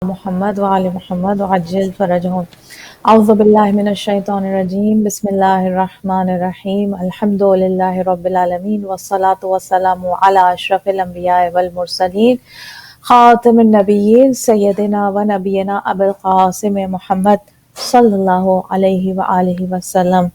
محمد وعلى محمد وعجل فرجهم أعوذ بالله من الشيطان الرجيم بسم الله الرحمن الرحيم الحمد لله رب العالمين والصلاة والسلام على أشرف الأنبياء والمرسلين خاتم النبيين سيدنا ونبينا أبي القاسم محمد صلى الله عليه وآله وسلم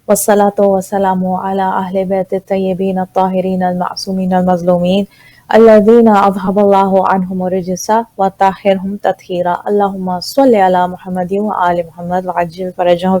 والصلاة والسلام على أهل بيت الطيبين الطاهرين المعصومين المظلومين الذين أذهب الله عنهم الرجس وطهرهم تطهيرا اللهم صل على محمد وآل محمد وعجل فرجهم.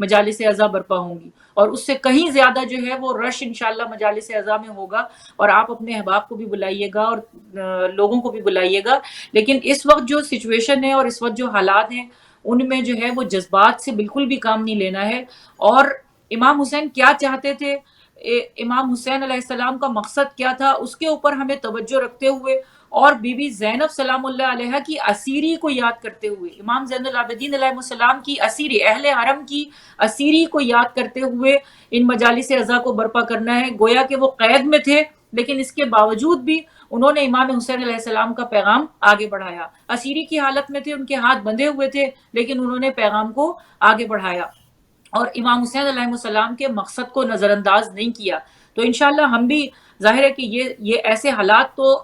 مجالس اعضا برپا ہوں گی، اور اس سے کہیں زیادہ جو ہے وہ رش انشاءاللہ مجالس اعضا میں ہوگا، اور آپ اپنے احباب کو بھی بلائیے گا اور لوگوں کو بھی بلائیے گا. لیکن اس وقت جو سچویشن ہے اور اس وقت جو حالات ہیں ان میں جو ہے وہ جذبات سے بالکل بھی کام نہیں لینا ہے. اور امام حسین کیا چاہتے تھے، امام حسین علیہ السلام کا مقصد کیا تھا، اس کے اوپر ہمیں توجہ رکھتے ہوئے اور بی بی زینب سلام اللہ علیہ کی اسیری کو یاد کرتے ہوئے، امام زین العابدین علیہ السلام کی اسیری، اہل حرم کی اسیری کو یاد کرتے ہوئے ان مجالس اعضا کو برپا کرنا ہے. گویا کہ وہ قید میں تھے لیکن اس کے باوجود بھی انہوں نے امام حسین علیہ السلام کا پیغام آگے بڑھایا. اسیری کی حالت میں تھے، ان کے ہاتھ بندھے ہوئے تھے، لیکن انہوں نے پیغام کو آگے بڑھایا اور امام حسین علیہ السلام کے مقصد کو نظر انداز نہیں کیا. تو انشاءاللہ ہم بھی، ظاہر ہے کہ یہ ایسے حالات تو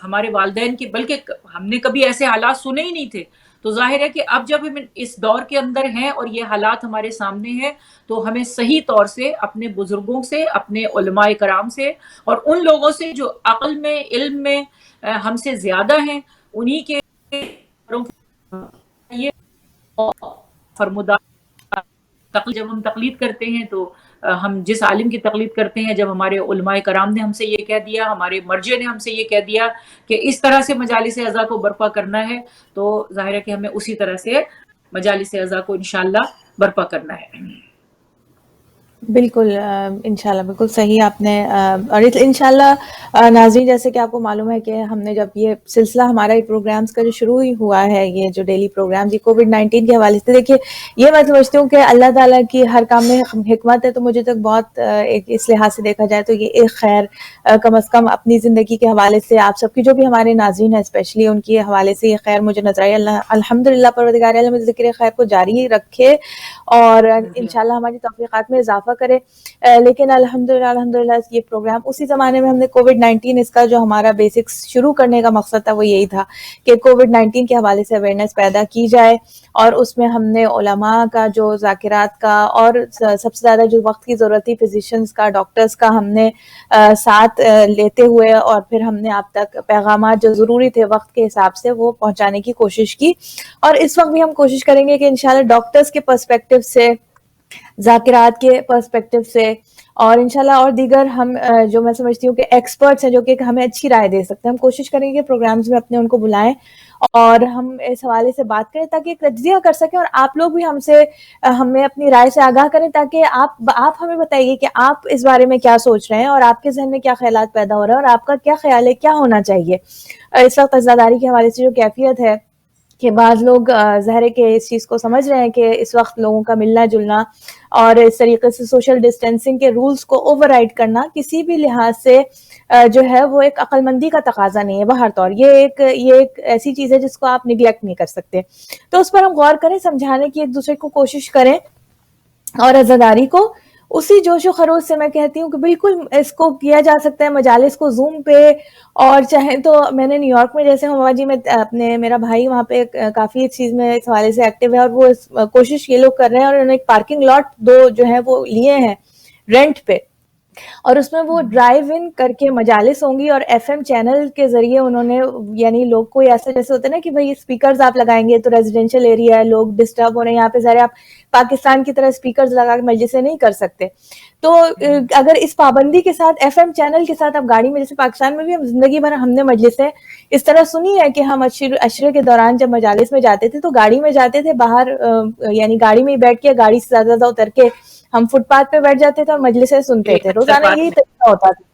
ہمارے والدین کے، بلکہ ہم نے کبھی ایسے حالات سنے ہی نہیں تھے. تو ظاہر ہے کہ اب جب ہم اس دور کے اندر ہیں اور یہ حالات ہمارے سامنے ہیں تو ہمیں صحیح طور سے اپنے بزرگوں سے، اپنے علماء کرام سے اور ان لوگوں سے جو عقل میں، علم میں ہم سے زیادہ ہیں، انہی کے یہ فرمودہ جب ہم تقلید کرتے ہیں تو ہم جس عالم کی تقلید کرتے ہیں، جب ہمارے علماء کرام نے ہم سے یہ کہہ دیا، ہمارے مرجع نے ہم سے یہ کہہ دیا کہ اس طرح سے مجالس اعضا کو برپا کرنا ہے، تو ظاہر ہے کہ ہمیں اسی طرح سے مجالس اعضا کو انشاءاللہ برپا کرنا ہے. بالکل انشاءاللہ بالکل صحیح آپ نے. اور انشاءاللہ ناظرین، جیسے کہ آپ کو معلوم ہے کہ ہم نے جب یہ سلسلہ ہمارا پروگرامز کا جو شروع ہی ہوا ہے، یہ جو ڈیلی پروگرامز، یہ کووڈ-19 کے حوالے سے، دیکھیے یہ میں سمجھتی ہوں کہ اللہ تعالیٰ کی ہر کام میں حکمت ہے. تو مجھے تک بہت ایک اس لحاظ سے دیکھا جائے تو یہ ایک خیر کم از کم اپنی زندگی کے حوالے سے آپ سب کی، جو بھی ہمارے ناظرین ہیں اسپیشلی، ان کے حوالے سے یہ خیر مجھے نظر آئی. اللہ الحمدللہ پروردگار عالم ذکر خیر کو جاری رکھے اور انشاءاللہ ہماری توفیقات میں اضافہ کرے. لیکن الحمدللہ یہ پروگرام اسی زمانے میں ہم نے کووڈ-19، اس کا جو ہمارا بیسکس شروع کرنے کا مقصد تھا وہ یہی تھا کہ کووڈ-19 کے حوالے سے اویئرنیس پیدا کی جائے، اور اس میں ہم نے علماء کا جو ذاکرات کا اور سب سے زیادہ جو وقت کی ضرورت تھی فزیشنز کا، ڈاکٹرز کا ہم نے ساتھ لیتے ہوئے، اور پھر ہم نے آپ تک پیغامات جو ضروری تھے وقت کے حساب سے وہ پہنچانے کی کوشش کی. اور اس وقت بھی ہم کوشش کریں گے کہ انشاءاللہ ڈاکٹرز کے پرسپیکٹو سے، ذاکرات کے پرسپیکٹو سے، اور انشاءاللہ اور دیگر ہم جو میں سمجھتی ہوں کہ ایکسپرٹس ہیں جو کہ ہمیں اچھی رائے دے سکتے ہیں، ہم کوشش کریں گے پروگرامز میں اپنے ان کو بلائیں اور ہم اس حوالے سے بات کریں تاکہ ایک تجزیہ کر سکیں، اور آپ لوگ بھی ہمیں اپنی رائے سے آگاہ کریں تاکہ آپ ہمیں بتائیے کہ آپ اس بارے میں کیا سوچ رہے ہیں اور آپ کے ذہن میں کیا خیالات پیدا ہو رہے ہیں اور آپ کا کیا خیال ہے کیا ہونا چاہیے. اس وقت عزاداری کے حوالے سے جو کیفیت ہے کہ بعض لوگ ظاہر ہے کہ اس چیز کو سمجھ رہے ہیں کہ اس وقت لوگوں کا ملنا جلنا اور اس طریقے سے سوشل ڈسٹینسنگ کے رولز کو اوور رائڈ کرنا کسی بھی لحاظ سے جو ہے وہ ایک عقل مندی کا تقاضا نہیں ہے بہر طور. یہ ایک ایسی چیز ہے جس کو آپ نگلیکٹ نہیں کر سکتے. تو اس پر ہم غور کریں، سمجھانے کی ایک دوسرے کو کوشش کریں، اور عزاداری کو اسی جوش و خروش سے میں کہتی ہوں کہ بالکل اس کو کیا جا سکتا ہے مجالس کو زوم پہ، اور چاہے تو میں نے نیو یارک میں جیسے ہوا جی میں اپنے میرا بھائی وہاں پہ کافی اس چیز میں اس حوالے سے ایکٹیو ہے، اور وہ کوشش یہ لوگ کر رہے ہیں، اور انہوں نے ایک پارکنگ لاٹ 2 جو ہے وہ لیے ہیں رینٹ پہ، اور اس میں وہ ڈرائیو ان کر کے مجالس ہوں گی، اور ایف ایم چینل کے ذریعے انہوں نے یعنی لوگ کو ایسا جیسے ہوتا ہے نا کہ بھئی اسپیکرز آپ لگائیں گے تو ریزیڈینشیل ایریا ہے، لوگ ڈسٹرب ہو رہے ہیں، یہاں پہ ذرا آپ پاکستان کی طرح اسپیکرز لگا کے مجلسیں نہیں کر سکتے. تو اگر اس پابندی کے ساتھ ایف ایم چینل کے ساتھ آپ گاڑی میں، جیسے پاکستان میں بھی ہم زندگی بھر ہم نے مجلسیں اس طرح سنی ہے کہ ہم عشرے کے دوران جب مجالس میں جاتے تھے تو گاڑی میں جاتے تھے، باہر یعنی گاڑی میں ہی بیٹھ کے، گاڑی سے زیادہ زیادہ اتر کے ہم فٹ پاتھ پہ بیٹھ جاتے تھے اور مجلسیں سنتے تھے. روزانہ یہی طریقہ ہوتا تھا.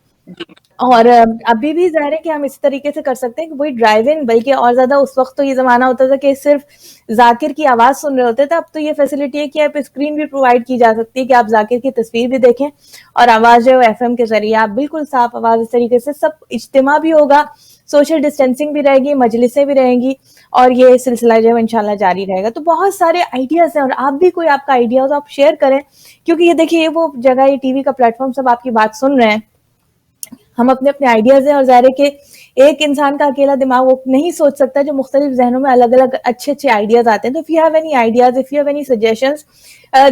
اور ابھی بھی ظاہر ہے کہ ہم اس طریقے سے کر سکتے ہیں کہ وہی ڈرائیو ان، بلکہ اور زیادہ اس وقت تو یہ زمانہ ہوتا تھا کہ صرف ذاکر کی آواز سن رہے ہوتے تھے. اب تو یہ فیسلٹی ہے کہ آپ اسکرین بھی پرووائڈ کی جا سکتی ہے کہ آپ ذاکر کی تصویر بھی دیکھیں اور آواز جو ہے ایف ایم کے ذریعے آپ بالکل صاف آواز، اس طریقے سے سب اجتماع بھی ہوگا، سوشل ڈسٹینسنگ بھی رہے گی، مجلسیں بھی رہیں گی، اور یہ سلسلہ جو ہے انشاءاللہ جاری رہے گا. تو بہت سارے آئیڈیاز ہیں، اور آپ بھی کوئی آپ کا آئیڈیا ہو تو آپ شیئر کریں، کیونکہ یہ دیکھیے یہ وہ جگہ، یہ ٹی وی کا پلیٹ فارم، سب آپ کی بات سن رہے ہیں، ہم اپنے آئیڈیاز ہیں، اور ظاہر ہے کہ ایک انسان کا اکیلا دماغ وہ نہیں سوچ سکتا جو مختلف ذہنوں میں الگ الگ اچھے اچھے آئیڈیاز آتے ہیں. تو if you have any ideas, if you have any suggestions,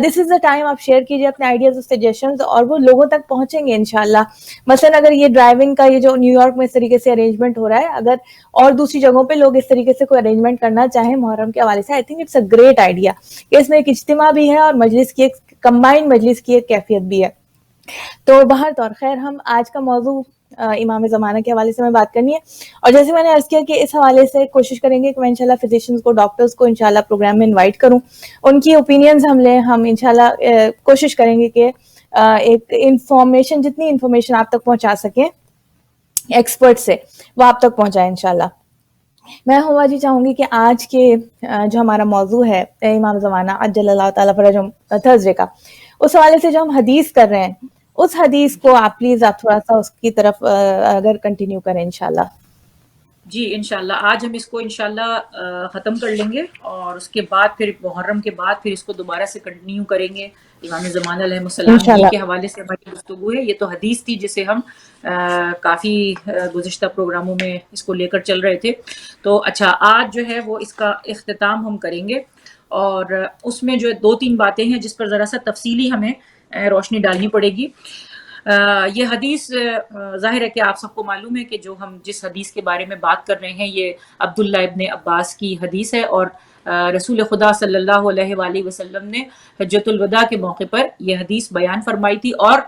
this is the time آپ شیئر کیجیے اپنے آئیڈیاز اور سجیشنز, اور وہ لوگوں تک پہنچیں گے انشاءاللہ. مثلا اگر یہ ڈرائیونگ کا یہ جو نیو یارک میں اس طریقے سے ارینجمنٹ ہو رہا ہے, اگر اور دوسری جگہوں پہ لوگ اس طریقے سے کوئی ارینجمنٹ کرنا چاہیں محرم کے حوالے سے, I think it's a great idea کہ اس میں ایک اجتماع بھی ہے اور مجلس کی ایک کمبائنڈ مجلس کی ایک کیفیت بھی ہے. تو بہر طور خیر ہم آج کا موضوع امام زمانہ کے حوالے سے میں بات کرنی ہے, اور جیسے میں نے عرض کیا کہ اس حوالے سے کوشش کریں گے کہ میں انشاءاللہ فزیشینز کو, ڈاکٹرز کو انشاءاللہ پروگرام میں انوائٹ کروں, ان کی اوپینینز ہم لیں. ہم انشاءاللہ کوشش کریں گے کہ ایک انفارمیشن, جتنی انفارمیشن آپ تک پہنچا سکیں ایکسپرٹ سے, وہ آپ تک پہنچائیں انشاءاللہ. میں ہوا جی چاہوں گی کہ آج کے جو ہمارا موضوع ہے امام زمانہ عجل اللہ تعالیٰ فرجہم تھرسڈے کا, اس حوالے سے جو ہم حدیث کر رہے ہیں, اس حدیث کو آپ پلیز آپ تھوڑا سا اس کی طرف اگر کنٹینیو کریں انشاءاللہ. جی انشاءاللہ آج ہم اس کو انشاءاللہ ختم کر لیں گے, اور اس کے بعد پھر محرم کے بعد پھر اس کو دوبارہ سے کنٹینیو کریں گے. امام زمانہ علیہ السلام ہی کے حوالے سے ہماری گفتگو ہے. یہ تو حدیث تھی جسے ہم کافی گزشتہ پروگراموں میں اس کو لے کر چل رہے تھے. تو اچھا آج جو ہے وہ اس کا اختتام ہم کریں گے, اور اس میں جو 2-3 باتیں ہیں جس پر ذرا سا تفصیلی ہمیں روشنی ڈالنی پڑے گی. یہ حدیث ظاہر ہے کہ آپ سب کو معلوم ہے کہ جو ہم جس حدیث کے بارے میں بات کر رہے ہیں یہ عبداللہ ابن عباس کی حدیث ہے, اور رسول خدا صلی اللہ علیہ وآلہ وسلم نے حجۃ الوداع کے موقع پر یہ حدیث بیان فرمائی تھی. اور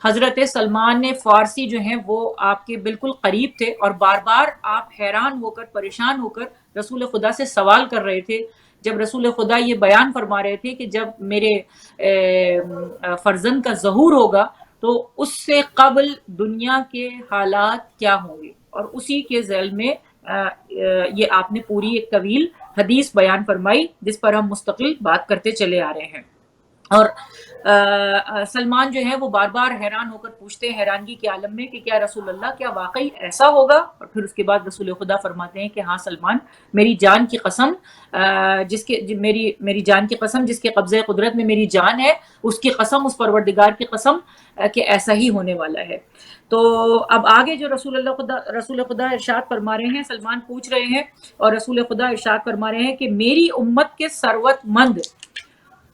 حضرت سلمان فارسی جو ہیں وہ آپ کے بالکل قریب تھے, اور بار بار آپ حیران ہو کر, پریشان ہو کر رسول خدا سے سوال کر رہے تھے, جب رسول خدا یہ بیان فرما رہے تھے کہ جب میرے فرزند کا ظہور ہوگا تو اس سے قبل دنیا کے حالات کیا ہوں گے, اور اسی کے ذیل میں یہ آپ نے پوری ایک طویل حدیث بیان فرمائی جس پر ہم مستقل بات کرتے چلے آ رہے ہیں. اور سلمان جو ہے وہ بار بار حیران ہو کر پوچھتے ہیں حیرانگی کے عالم میں کہ کیا رسول اللہ کیا واقعی ایسا ہوگا, اور پھر اس کے بعد رسول خدا فرماتے ہیں کہ ہاں سلمان, میری جان کی قسم, میری جان کی قسم جس کے قبضے قدرت میں میری جان ہے, اس کی قسم, اس پروردگار کی قسم کہ ایسا ہی ہونے والا ہے. تو اب آگے جو رسول خدا ارشاد فرما رہے ہیں, سلمان پوچھ رہے ہیں اور رسول خدا ارشاد فرما رہے ہیں کہ میری امت کے ثروت مند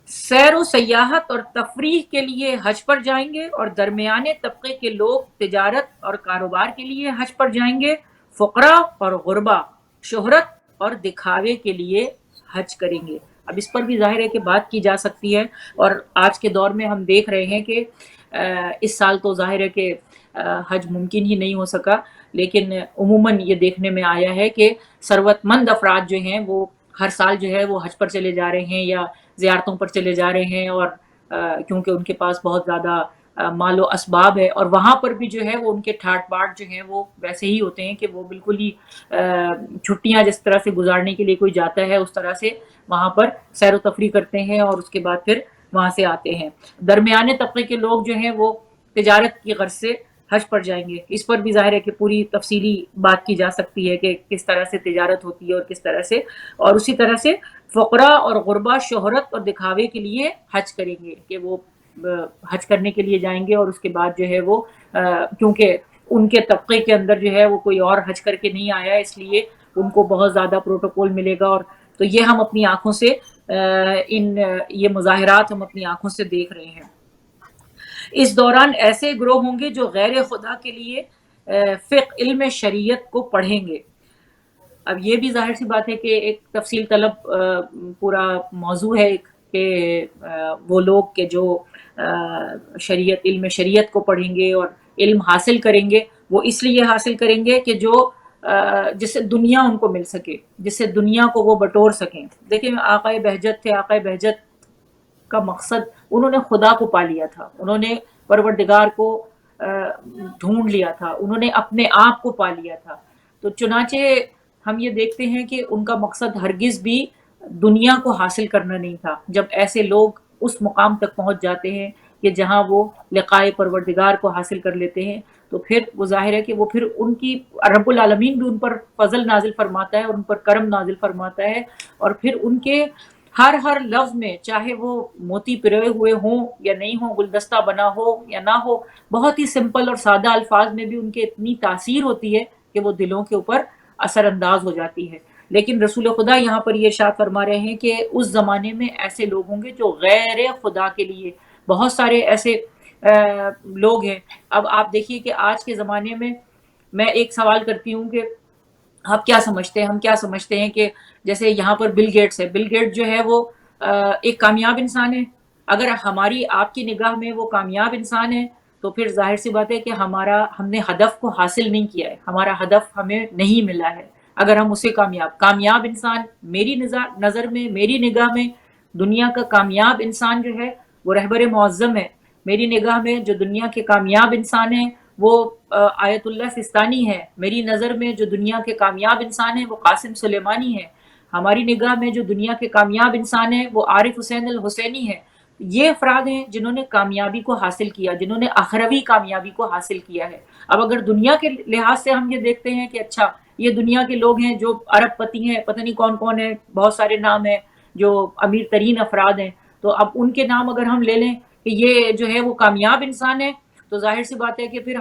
سیر و سیاحت اور تفریح کے لیے حج پر جائیں گے, اور درمیانے طبقے کے لوگ تجارت اور کاروبار کے لیے حج پر جائیں گے. فقراء اور غربا شہرت اور دکھاوے کے لیے حج کریں گے. اب اس پر بھی ظاہر ہے کہ بات کی جا سکتی ہے, اور آج کے دور میں ہم دیکھ رہے ہیں کہ اس سال تو ظاہر ہے کہ حج ممکن ہی نہیں ہو سکا, لیکن عموماً یہ دیکھنے میں آیا ہے کہ ثروت مند افراد جو ہیں وہ ہر سال جو ہے وہ حج پر چلے جا رہے ہیں یا زیارتوں پر چلے جا رہے ہیں, اور کیونکہ ان کے پاس بہت زیادہ مال و اسباب ہے, اور وہاں پر بھی جو ہے وہ ان کے ٹھاٹ باٹ جو ہیں وہ ویسے ہی ہوتے ہیں کہ وہ بالکل ہی چھٹیاں جس طرح سے گزارنے کے لیے کوئی جاتا ہے اس طرح سے وہاں پر سیر و تفریح کرتے ہیں, اور اس کے بعد پھر وہاں سے آتے ہیں. درمیانے طبقے کے لوگ جو ہیں وہ تجارت کی غرض سے حج پر جائیں گے. اس پر بھی ظاہر ہے کہ پوری تفصیلی بات کی جا سکتی ہے کہ کس طرح سے تجارت ہوتی ہے اور کس طرح سے, اور اسی طرح سے فقراء اور غربا شہرت اور دکھاوے کے لیے حج کریں گے, کہ وہ حج کرنے کے لیے جائیں گے, اور اس کے بعد جو ہے وہ کیونکہ ان کے طبقے کے اندر جو ہے وہ کوئی اور حج کر کے نہیں آیا, اس لیے ان کو بہت زیادہ پروٹوکول ملے گا. اور تو یہ ہم اپنی آنکھوں سے یہ مظاہرات ہم اپنی آنکھوں سے دیکھ رہے ہیں. اس دوران ایسے گروہ ہوں گے جو غیر خدا کے لیے فقہ علم شریعت کو پڑھیں گے. اب یہ بھی ظاہر سی بات ہے کہ ایک تفصیل طلب پورا موضوع ہے کہ وہ لوگ کہ جو علم شریعت کو پڑھیں گے اور علم حاصل کریں گے, وہ اس لیے حاصل کریں گے کہ جو جس سے دنیا ان کو مل سکے, جس سے دنیا کو وہ بٹور سکیں. دیکھیں آقا بہجت تھے, آقا بہجت کا مقصد انہوں نے خدا کو پا لیا تھا, انہوں نے پروردگار کو ڈھونڈ لیا تھا, انہوں نے اپنے آپ کو پا لیا تھا. تو چنانچہ ہم یہ دیکھتے ہیں کہ ان کا مقصد ہرگز بھی دنیا کو حاصل کرنا نہیں تھا. جب ایسے لوگ اس مقام تک پہنچ جاتے ہیں کہ جہاں وہ لقائے پروردگار کو حاصل کر لیتے ہیں, تو پھر وہ ظاہر ہے کہ وہ پھر ان کی رب العالمین بھی ان پر فضل نازل فرماتا ہے اور ان پر کرم نازل فرماتا ہے, اور پھر ان کے ہر لفظ میں چاہے وہ موتی پروئے ہوئے ہوں یا نہیں ہوں, گلدستہ بنا ہو یا نہ ہو, بہت ہی سمپل اور سادہ الفاظ میں بھی ان کے اتنی تاثیر ہوتی ہے کہ وہ دلوں کے اوپر اثر انداز ہو جاتی ہے. لیکن رسول خدا یہاں پر یہ ارشاد فرما رہے ہیں کہ اس زمانے میں ایسے لوگ ہوں گے جو غیر خدا کے لیے، بہت سارے ایسے لوگ ہیں. اب آپ دیکھیے کہ آج کے زمانے میں ایک سوال کرتی ہوں کہ آپ کیا سمجھتے ہیں، ہم کیا سمجھتے ہیں کہ جیسے یہاں پر بل گیٹس ہے، بل گیٹ جو ہے وہ ایک کامیاب انسان ہے. اگر ہماری آپ کی نگاہ میں وہ کامیاب انسان ہے تو پھر ظاہر سی بات ہے کہ ہم نے ہدف کو حاصل نہیں کیا ہے، ہمارا ہدف ہمیں نہیں ملا ہے. اگر ہم اسے کامیاب انسان، میری نظر میں، میری نگاہ میں دنیا کا کامیاب انسان جو ہے وہ رہبر معظم ہے. میری نگاہ میں جو دنیا کے کامیاب انسان ہیں وہ آیت اللہ سستانی ہے. میری نظر میں جو دنیا کے کامیاب انسان ہیں وہ قاسم سلیمانی ہے. ہماری نگاہ میں جو دنیا کے کامیاب انسان ہیں وہ عارف حسین الحسینی ہے. یہ افراد ہیں جنہوں نے کامیابی کو حاصل کیا، جنہوں نے اخروی کامیابی کو حاصل کیا ہے. اب اگر دنیا کے لحاظ سے ہم یہ دیکھتے ہیں کہ اچھا یہ دنیا کے لوگ ہیں جو ارب پتی ہیں، پتہ نہیں کون کون ہیں، بہت سارے نام ہیں جو امیر ترین افراد ہیں، تو اب ان کے نام اگر ہم لے لیں کہ یہ جو ہے وہ کامیاب انسان ہے، تو ظاہر سی بات ہے کہ پھر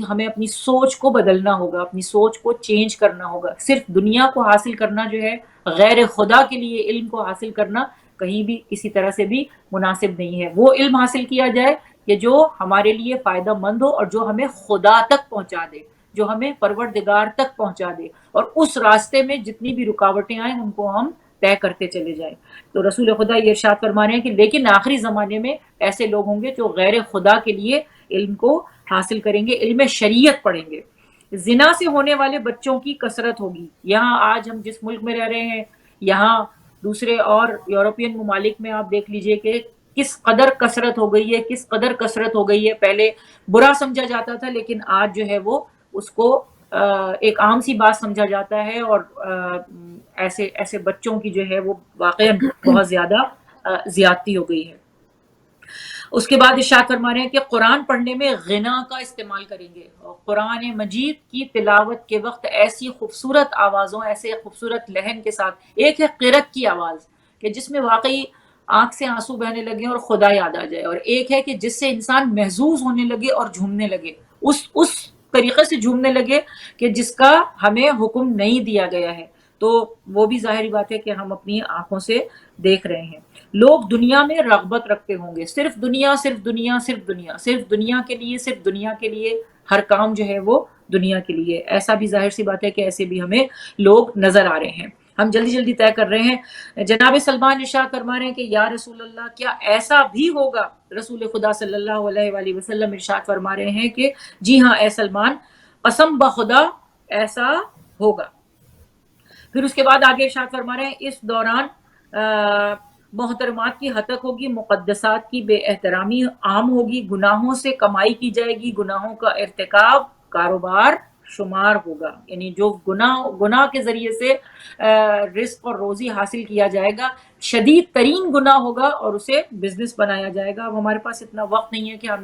ہمیں اپنی سوچ کو بدلنا ہوگا، اپنی سوچ کو چینج کرنا ہوگا. صرف دنیا کو حاصل کرنا جو ہے، غیر خدا کے لیے علم کو حاصل کرنا کہیں بھی کسی طرح سے بھی مناسب نہیں ہے. وہ علم حاصل کیا جائے کہ جو ہمارے لیے فائدہ مند ہو اور جو ہمیں خدا تک پہنچا دے، جو ہمیں پروردگار تک پہنچا دے، اور اس راستے میں جتنی بھی رکاوٹیں آئیں ان کو ہم طے کرتے چلے جائیں. تو رسول خدا یہ ارشاد فرما رہے ہیں کہ لیکن آخری زمانے میں ایسے لوگ ہوں گے جو غیر خدا کے لیے علم کو حاصل کریں گے، علم شریعت پڑھیں گے. زنا سے ہونے والے بچوں کی کثرت ہوگی. یہاں آج ہم جس ملک میں رہ رہے ہیں، یہاں دوسرے اور یورپین ممالک میں آپ دیکھ لیجئے کہ کس قدر کثرت ہو گئی ہے، کس قدر کثرت ہو گئی ہے. پہلے برا سمجھا جاتا تھا لیکن آج جو ہے وہ اس کو ایک عام سی بات سمجھا جاتا ہے، اور ایسے بچوں کی جو ہے وہ واقعا بہت زیادہ زیادتی ہو گئی ہے. اس کے بعد ارشاد فرما رہے ہیں کہ قرآن پڑھنے میں غنا کا استعمال کریں گے، اور قرآن مجید کی تلاوت کے وقت ایسی خوبصورت آوازوں، ایسے خوبصورت لہن کے ساتھ، ایک ہے قرت کی آواز کہ جس میں واقعی آنکھ سے آنسو بہنے لگے اور خدا یاد آ جائے، اور ایک ہے کہ جس سے انسان محظوظ ہونے لگے اور جھومنے لگے، اس طریقے سے جھومنے لگے کہ جس کا ہمیں حکم نہیں دیا گیا ہے. تو وہ بھی ظاہری بات ہے کہ ہم اپنی آنکھوں سے دیکھ رہے ہیں. لوگ دنیا میں رغبت رکھتے ہوں گے، صرف دنیا، صرف دنیا، صرف دنیا، صرف دنیا کے لیے، صرف دنیا کے لیے، ہر کام جو ہے وہ دنیا کے لیے. ایسا بھی ظاہر سی بات ہے کہ ایسے بھی ہمیں لوگ نظر آ رہے ہیں. ہم جلدی جلدی طے کر رہے ہیں. جناب سلمان ارشاد فرما رہے ہیں کہ یا رسول اللہ کیا ایسا بھی ہوگا؟ رسول خدا صلی اللہ علیہ وآلہ وسلم ارشاد فرما رہے ہیں کہ جی ہاں اے سلمان، قسم بخدا ایسا ہوگا. پھر اس کے بعد آگے ارشاد فرما رہے ہیں اس دوران محترمات کی ہتک ہوگی، مقدسات کی بے احترامی عام ہوگی، گناہوں سے کمائی کی جائے گی، گناہوں کا ارتکاب کاروبار شمار ہوگا. یعنی جو گناہ کے ذریعے سے رزق اور روزی حاصل کیا جائے گا، شدید ترین گناہ ہوگا اور اسے بزنس بنایا جائے گا. اب ہمارے پاس اتنا وقت نہیں ہے کہ ہم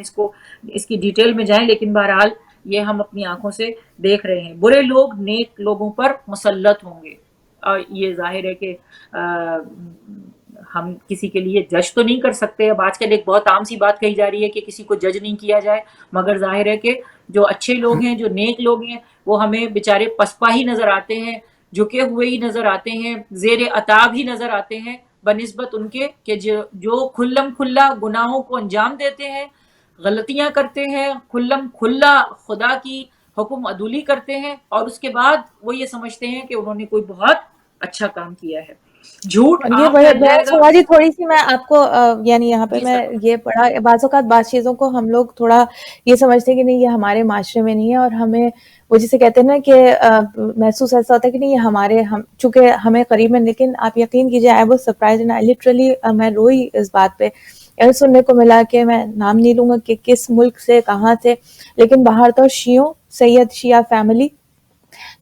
اس کی ڈیٹیل میں جائیں، لیکن بہرحال یہ ہم اپنی آنکھوں سے دیکھ رہے ہیں. برے لوگ نیک لوگوں پر مسلط ہوں گے، اور یہ ظاہر ہے کہ ہم کسی کے لیے جج تو نہیں کر سکتے. اب آج کل ایک بہت عام سی بات کہی جا رہی ہے کہ کسی کو جج نہیں کیا جائے، مگر ظاہر ہے کہ جو اچھے لوگ ہیں، جو نیک لوگ ہیں، وہ ہمیں بیچارے پسپا ہی نظر آتے ہیں، جھکے ہوئے ہی نظر آتے ہیں، زیر عتاب ہی نظر آتے ہیں، بنسبت ان کے کہ جو کھلم کھلا گناہوں کو انجام دیتے ہیں، غلطیاں کرتے ہیں، کھلم کھلا خدا کی حکم عدولی کرتے ہیں، اور اس کے بعد وہ یہ سمجھتے ہیں کہ انہوں نے کوئی بہت اچھا کام کیا ہے. جھوٹ یہ عام پھیل جائے گا. جی تھوڑی سی میں آپ کو یعنی یہاں پہ میں یہ پڑھا، بعض اوقات بعض چیزوں کو ہم لوگ تھوڑا یہ سمجھتے ہیں کہ نہیں یہ ہمارے معاشرے میں نہیں ہے، اور ہمیں وہ جسے کہتے ہیں نا کہ محسوس ایسا ہوتا ہے کہ نہیں یہ چونکہ ہمیں قریب میں. لیکن آپ یقین کیجیے I was surprise and literally میں روئی اس بات پہ. سننے کو ملا کہ میں نام نہیں لوں گا کہ کس ملک سے کہاں سے، لیکن باہر تو شیعوں، سید شیعہ فیملی،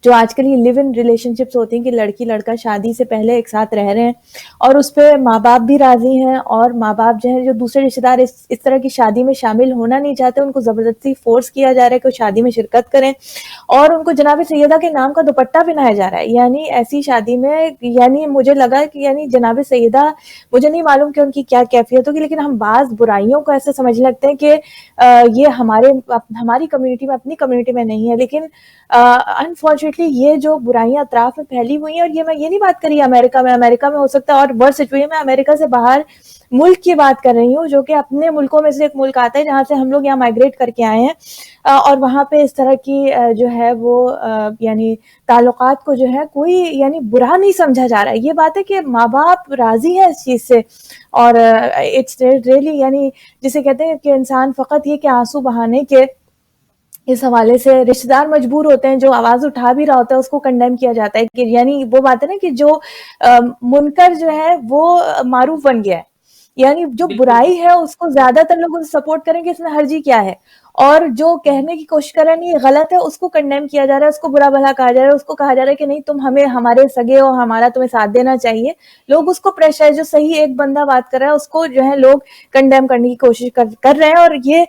جو آج کل یہ لیو ان ریلیشن شپس ہوتی ہیں کہ لڑکی لڑکا شادی سے پہلے ایک ساتھ رہ رہے ہیں اور اس پہ ماں باپ بھی راضی ہیں، اور ماں باپ جو ہیں جو دوسرے رشتے دار اس طرح کی شادی میں شامل ہونا نہیں چاہتے، ان کو زبردستی فورس کیا جا رہا ہے کہ وہ شادی میں شرکت کریں، اور ان کو جناب سیدہ کے نام کا دوپٹہ پہنایا جا رہا ہے. یعنی ایسی شادی میں یعنی مجھے لگا کہ یعنی جناب سیدہ، مجھے نہیں معلوم کہ ان کی کیا کیفیت ہوگی، لیکن ہم بعض برائیوں کو ایسے سمجھنے لگتے ہیں کہ یہ ہماری کمیونٹی میں، اپنی کمیونٹی میں نہیں ہے، لیکن انفارچونیٹلی یہ جو برائیاں اطراف میں پھیلی ہوئی ہیں، اور یہ میں یہ نہیں بات کری امریکہ میں ہو سکتا ہے اور ورس سچویشن میں امریکہ سے باہر ملک کی بات کر رہی ہوں، جو کہ اپنے ملکوں میں سے ایک ملک آتا ہے جہاں سے ہم لوگ یہاں مائگریٹ کر کے آئے ہیں، اور وہاں پہ اس طرح کی جو ہے وہ یعنی تعلقات کو جو ہے کوئی یعنی برا نہیں سمجھا جا رہا ہے. یہ بات ہے کہ ماں باپ راضی ہے اس چیز سے، اور اٹس ریئلی یعنی جسے کہتے ہیں کہ انسان فقط یہ کہ آنسو بہانے کے اس حوالے سے رشتہ دار مجبور ہوتے ہیں، جو آواز اٹھا بھی رہا ہوتا ہے اس کو کنڈیم کیا جاتا ہے کہ یعنی وہ بات ہے نا کہ جو منکر جو ہے وہ معروف بن گیا ہے، یعنی جو بالکل برائی ہے اس کو زیادہ تر لوگ سپورٹ کریں کہ اس میں حرجی کیا ہے، اور جو کہنے کی کوشش کر رہے ہیں یہ غلط ہے اس کو کنڈیم کیا جا رہا ہے، اس کو برا بھلا کہا جا رہا ہے، اس کو کہا جا رہا ہے کہ نہیں تم ہمیں ہمارے سگے ہو، ہمارا تمہیں ساتھ دینا چاہیے. لوگ اس کو پریشر، جو صحیح ایک بندہ بات کر رہا ہے اس کو جو ہے لوگ کنڈیم کرنے کی کوشش کر رہے ہیں. اور یہ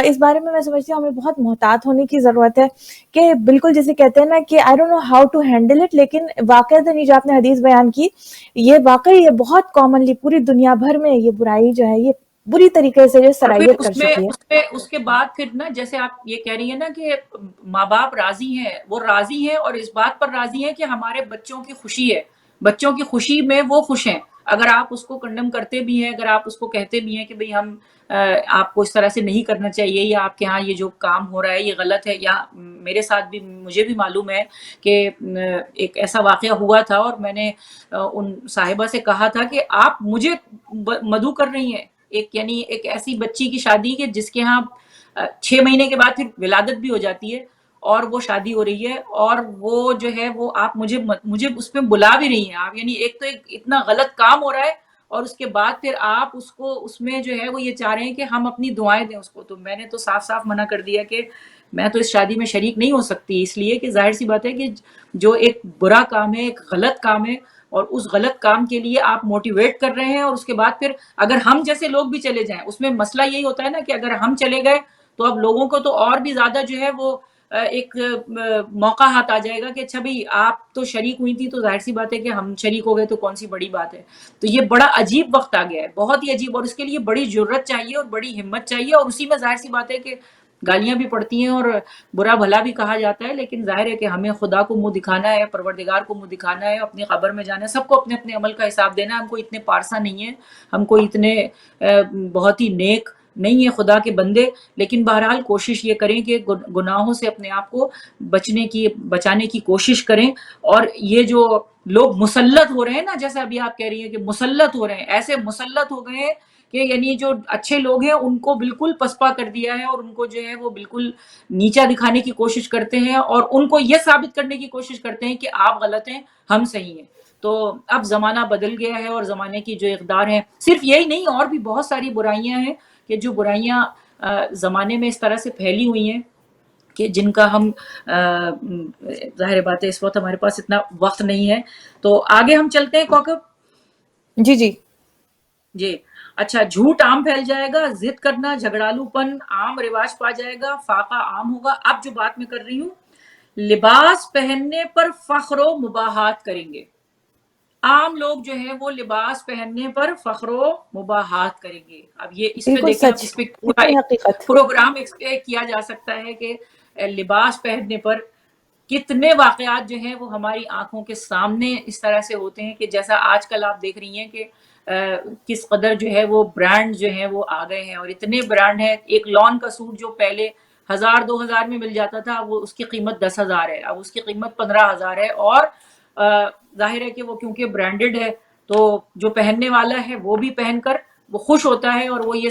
اس بارے میں سمجھتی ہوں ہمیں بہت محتاط ہونے کی ضرورت ہے کہ بالکل جسے کہتے ہیں نا کہ I don't know how to handle it, لیکن واقعتاً یہ جو آپ نے حدیث بیان کی، یہ واقعی یہ بہت کامنلی پوری دنیا بھر میں یہ برائی جو ہے یہ بری طریقے سے جو اور پھر سرائیت کر چکی ہے. اس کے بعد پھر نا، جیسے آپ یہ کہہ رہی ہیں نا کہ ماں باپ راضی ہیں، وہ راضی ہیں اور اس بات پر راضی ہیں کہ ہمارے بچوں کی خوشی ہے، بچوں کی خوشی میں وہ خوش ہیں. اگر آپ اس کو کنڈم کرتے بھی ہیں، اگر آپ اس کو کہتے بھی ہیں کہ بھئی ہم آپ کو اس طرح سے نہیں کرنا چاہیے، یا آپ کے ہاں یہ جو کام ہو رہا ہے یہ غلط ہے، یا میرے ساتھ بھی، مجھے بھی معلوم ہے کہ ایک ایسا واقعہ ہوا تھا اور میں نے ان صاحبہ سے کہا تھا کہ آپ مجھے مدعو کر رہی ہیں، یعنی ایک ایسی بچی کی شادی کہ جس کے ہاں 6 مہینے کے بعد پھر ولادت بھی ہو جاتی ہے اور وہ شادی ہو رہی ہے، اور وہ جو ہے وہ آپ مجھے اس میں بلا بھی رہی ہیں آپ، یعنی ایک تو اتنا غلط کام ہو رہا ہے، اور اس کے بعد پھر آپ اس کو اس میں جو ہے وہ یہ چاہ رہے ہیں کہ ہم اپنی دعائیں دیں اس کو. تو میں نے تو صاف صاف منع کر دیا کہ میں تو اس شادی میں شریک نہیں ہو سکتی، اس لیے کہ ظاہر سی بات ہے کہ جو ایک برا کام ہے، ایک غلط کام ہے، اور اس غلط کام کے لیے آپ موٹیویٹ کر رہے ہیں، اور اس کے بعد پھر اگر ہم جیسے لوگ بھی چلے جائیں، اس میں مسئلہ یہی ہوتا ہے نا کہ اگر ہم چلے گئے تو اب لوگوں کو تو اور بھی زیادہ جو ہے وہ ایک موقع ہاتھ آ جائے گا کہ اچھا بھئی آپ تو شریک ہوئی تھی تو ظاہر سی بات ہے کہ ہم شریک ہو گئے تو کون سی بڑی بات ہے. تو یہ بڑا عجیب وقت آ گیا ہے، بہت ہی عجیب، اور اس کے لیے بڑی جرت چاہیے اور بڑی ہمت چاہیے، اور اسی میں ظاہر سی بات ہے کہ گالیاں بھی پڑتی ہیں اور برا بھلا بھی کہا جاتا ہے، لیکن ظاہر ہے کہ ہمیں خدا کو منہ دکھانا ہے، پروردگار کو منہ دکھانا ہے، اپنی قبر میں جانا ہے، سب کو اپنے اپنے عمل کا حساب دینا ہے. ہم کو اتنے پارسا نہیں ہیں، ہم کو اتنے بہت ہی نیک نہیں ہے خدا کے بندے، لیکن بہرحال کوشش یہ کریں کہ گناہوں سے اپنے آپ کو بچانے کی کوشش کریں. اور یہ جو لوگ مسلط ہو رہے ہیں نا، جیسے ابھی آپ کہہ رہی ہیں کہ مسلط ہو رہے ہیں، ایسے مسلط ہو گئے ہیں کہ یعنی جو اچھے لوگ ہیں ان کو بالکل پسپا کر دیا ہے، اور ان کو جو ہے وہ بالکل نیچا دکھانے کی کوشش کرتے ہیں، اور ان کو یہ ثابت کرنے کی کوشش کرتے ہیں کہ آپ غلط ہیں، ہم صحیح ہیں. تو اب زمانہ بدل گیا ہے، اور زمانے کی جو اقدار ہیں، صرف یہی نہیں اور بھی بہت ساری برائیاں ہیں کہ جو برائیاں زمانے میں اس طرح سے پھیلی ہوئی ہیں کہ جن کا ہم ظاہر بات ہے اس وقت ہمارے پاس اتنا وقت نہیں ہے. تو آگے ہم چلتے ہیں کوکب. جی جی جی اچھا، جھوٹ عام پھیل جائے گا، ضد کرنا، جھگڑالو پن عام رواج پا جائے گا، فاقہ عام ہوگا. اب جو بات میں کر رہی ہوں، لباس پہننے پر فخر و مباحات کریں گے. عام لوگ جو ہے وہ لباس پہننے پر فخر و مباحات کریں گے. اب یہ اس پہ بالکل دیکھیں، اب سچ، اس پہ پورا اتنی ایک حقیقت. پروگرام کیا جا سکتا ہے کہ لباس پہننے پر کتنے واقعات جو ہیں وہ ہماری آنکھوں کے سامنے اس طرح سے ہوتے ہیں کہ جیسا آج کل آپ دیکھ رہی ہیں کہ کس قدر جو ہے وہ برانڈ جو ہیں وہ آ گئے ہیں، اور اتنے برانڈ ہیں. ایک لان کا سوٹ جو پہلے 1000-2000 میں مل جاتا تھا، وہ اس کی قیمت 10,000 ہے، اب اس کی قیمت 15,000 ہے. اور ظاہر ہے کہ وہ کیونکہ برانڈڈ ہے تو جو پہننے والا ہے وہ بھی پہن کر وہ خوش ہوتا ہے، اور وہ یہ